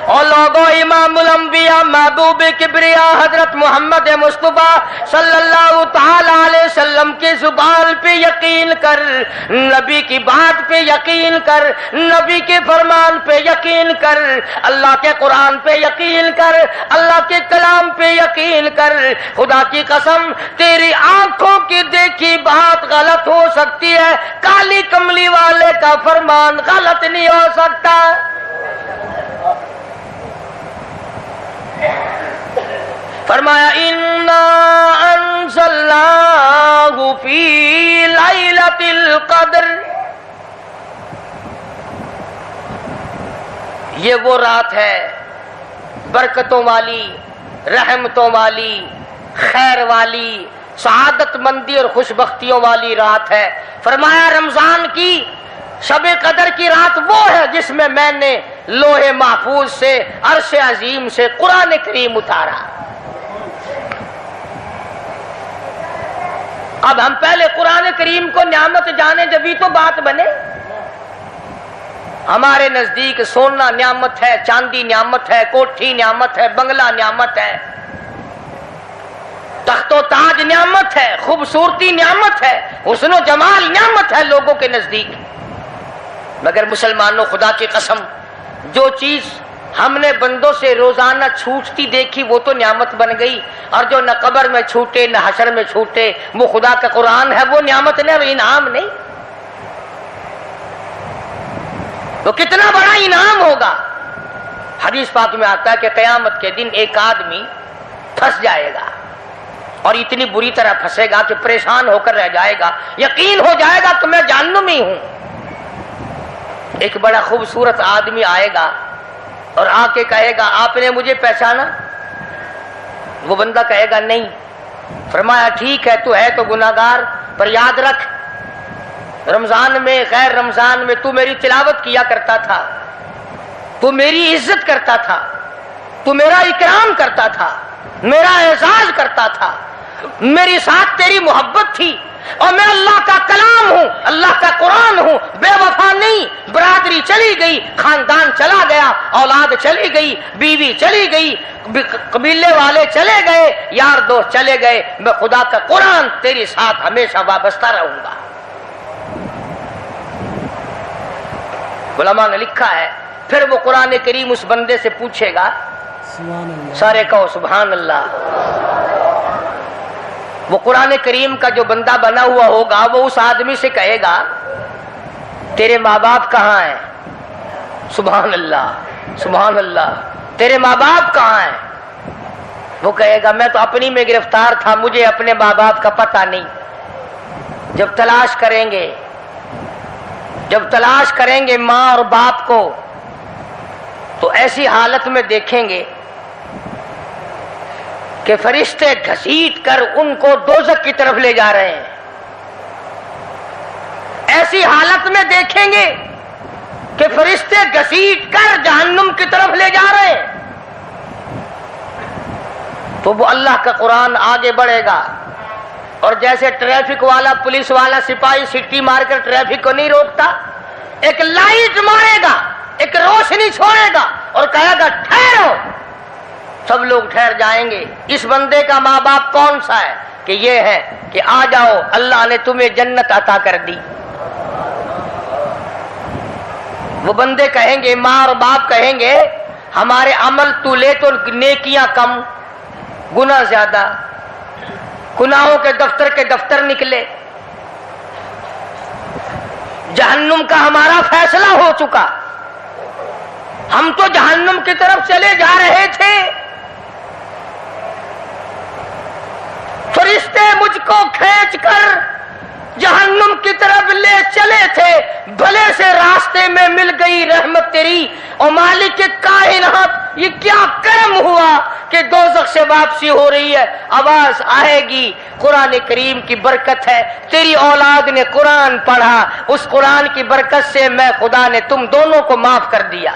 اور لوگوں امام الانبیاء محبوب کبریا حضرت محمد مصطفیٰ صلی اللہ تعالی علیہ وسلم کی زبان پہ یقین کر، نبی کی بات پہ یقین کر، نبی کے فرمان پہ یقین کر، اللہ کے قرآن پہ یقین کر، اللہ کے کلام پہ یقین کر۔ خدا کی قسم تیری آنکھوں کی دیکھی بات غلط ہو سکتی ہے، کالی کملی والے کا فرمان غلط نہیں ہو سکتا۔ فرمایا اِنَّا أَنزَلْنَاهُ فِي لَيْلَةِ الْقَدْرِ، یہ وہ رات ہے برکتوں والی، رحمتوں والی، خیر والی، سعادت مندی اور خوش بختیوں والی رات ہے۔ فرمایا رمضان کی شب قدر کی رات وہ ہے جس میں نے لوح محفوظ سے عرش عظیم سے قرآن کریم اتارا۔ اب ہم پہلے قرآن کریم کو نعمت جانے جبھی تو بات بنے۔ ہمارے نزدیک سونا نعمت ہے، چاندی نعمت ہے، کوٹھی نعمت ہے، بنگلہ نعمت ہے، تخت و تاج نعمت ہے، خوبصورتی نعمت ہے، حسن و جمال نعمت ہے لوگوں کے نزدیک۔ مگر مسلمانوں خدا کی قسم جو چیز ہم نے بندوں سے روزانہ چھوٹتی دیکھی وہ تو نعمت بن گئی، اور جو نہ قبر میں چھوٹے نہ حشر میں چھوٹے وہ خدا کا قرآن ہے، وہ نعمت نہیں، وہ انعام نہیں۔ تو کتنا بڑا انعام ہوگا۔ حدیث پاک میں آتا ہے کہ قیامت کے دن ایک آدمی پھنس جائے گا، اور اتنی بری طرح پھنسے گا کہ پریشان ہو کر رہ جائے گا، یقین ہو جائے گا کہ میں جہنمی ہوں۔ ایک بڑا خوبصورت آدمی آئے گا اور آ کے کہے گا آپ نے مجھے پہچانا؟ وہ بندہ کہے گا نہیں۔ فرمایا ٹھیک ہے تو ہے تو گناہگار، پر یاد رکھ رمضان میں غیر رمضان میں تو میری تلاوت کیا کرتا تھا، تو میری عزت کرتا تھا، تو میرا اکرام کرتا تھا، میرا اعزاز کرتا تھا، میری ساتھ تیری محبت تھی، اور میں اللہ کا کلام ہوں، اللہ کا قرآن ہوں، بے وفا نہیں۔ برادری چلی گئی، خاندان چلا گیا، اولاد چلی گئی، بیوی چلی گئی، قبیلے والے چلے گئے، یار دوست چلے گئے، میں خدا کا قرآن تیری ساتھ ہمیشہ وابستہ رہوں گا۔ علماء نے لکھا ہے پھر وہ قرآن کریم اس بندے سے پوچھے گا، سارے کہو سبحان اللہ۔ وہ قرآن کریم کا جو بندہ بنا ہوا ہوگا وہ اس آدمی سے کہے گا تیرے ماں باپ کہاں ہیں؟ سبحان اللہ سبحان اللہ، تیرے ماں باپ کہاں ہیں؟ وہ کہے گا میں تو اپنی میں گرفتار تھا، مجھے اپنے ماں باپ کا پتہ نہیں۔ جب تلاش کریں گے ماں اور باپ کو تو ایسی حالت میں دیکھیں گے کہ فرشتے گھسیٹ کر ان کو دوزخ کی طرف لے جا رہے ہیں۔ ایسی حالت میں دیکھیں گے کہ فرشتے گھسیٹ کر جہنم کی طرف لے جا رہے ہیں، تو وہ اللہ کا قرآن آگے بڑھے گا، اور جیسے ٹریفک والا پولیس والا سپاہی سٹی مار کر ٹریفک کو نہیں روکتا، ایک لائٹ مارے گا، ایک روشنی چھوڑے گا اور کہے گا ٹھہرو، سب لوگ ٹھہر جائیں گے۔ اس بندے کا ماں باپ کون سا ہے؟ کہ یہ ہے کہ آ جاؤ اللہ نے تمہیں جنت عطا کر دی۔ وہ بندے کہیں گے، ماں اور باپ کہیں گے ہمارے عمل تو لے تو نیکیاں کم گناہ زیادہ، گناہوں کے دفتر نکلے، جہنم کا ہمارا فیصلہ ہو چکا، ہم تو جہنم کی طرف چلے جا رہے تھے، فرشتے مجھ کو کھینچ کر جہنم کی طرف لے چلے تھے، بھلے سے راستے میں مل گئی رحمت تیری، اور مالک کائنات یہ کیا کرم ہوا کہ دوزخ سے واپسی ہو رہی ہے۔ آواز آئے گی، قرآن کریم کی برکت ہے، تیری اولاد نے قرآن پڑھا، اس قرآن کی برکت سے میں خدا نے تم دونوں کو معاف کر دیا۔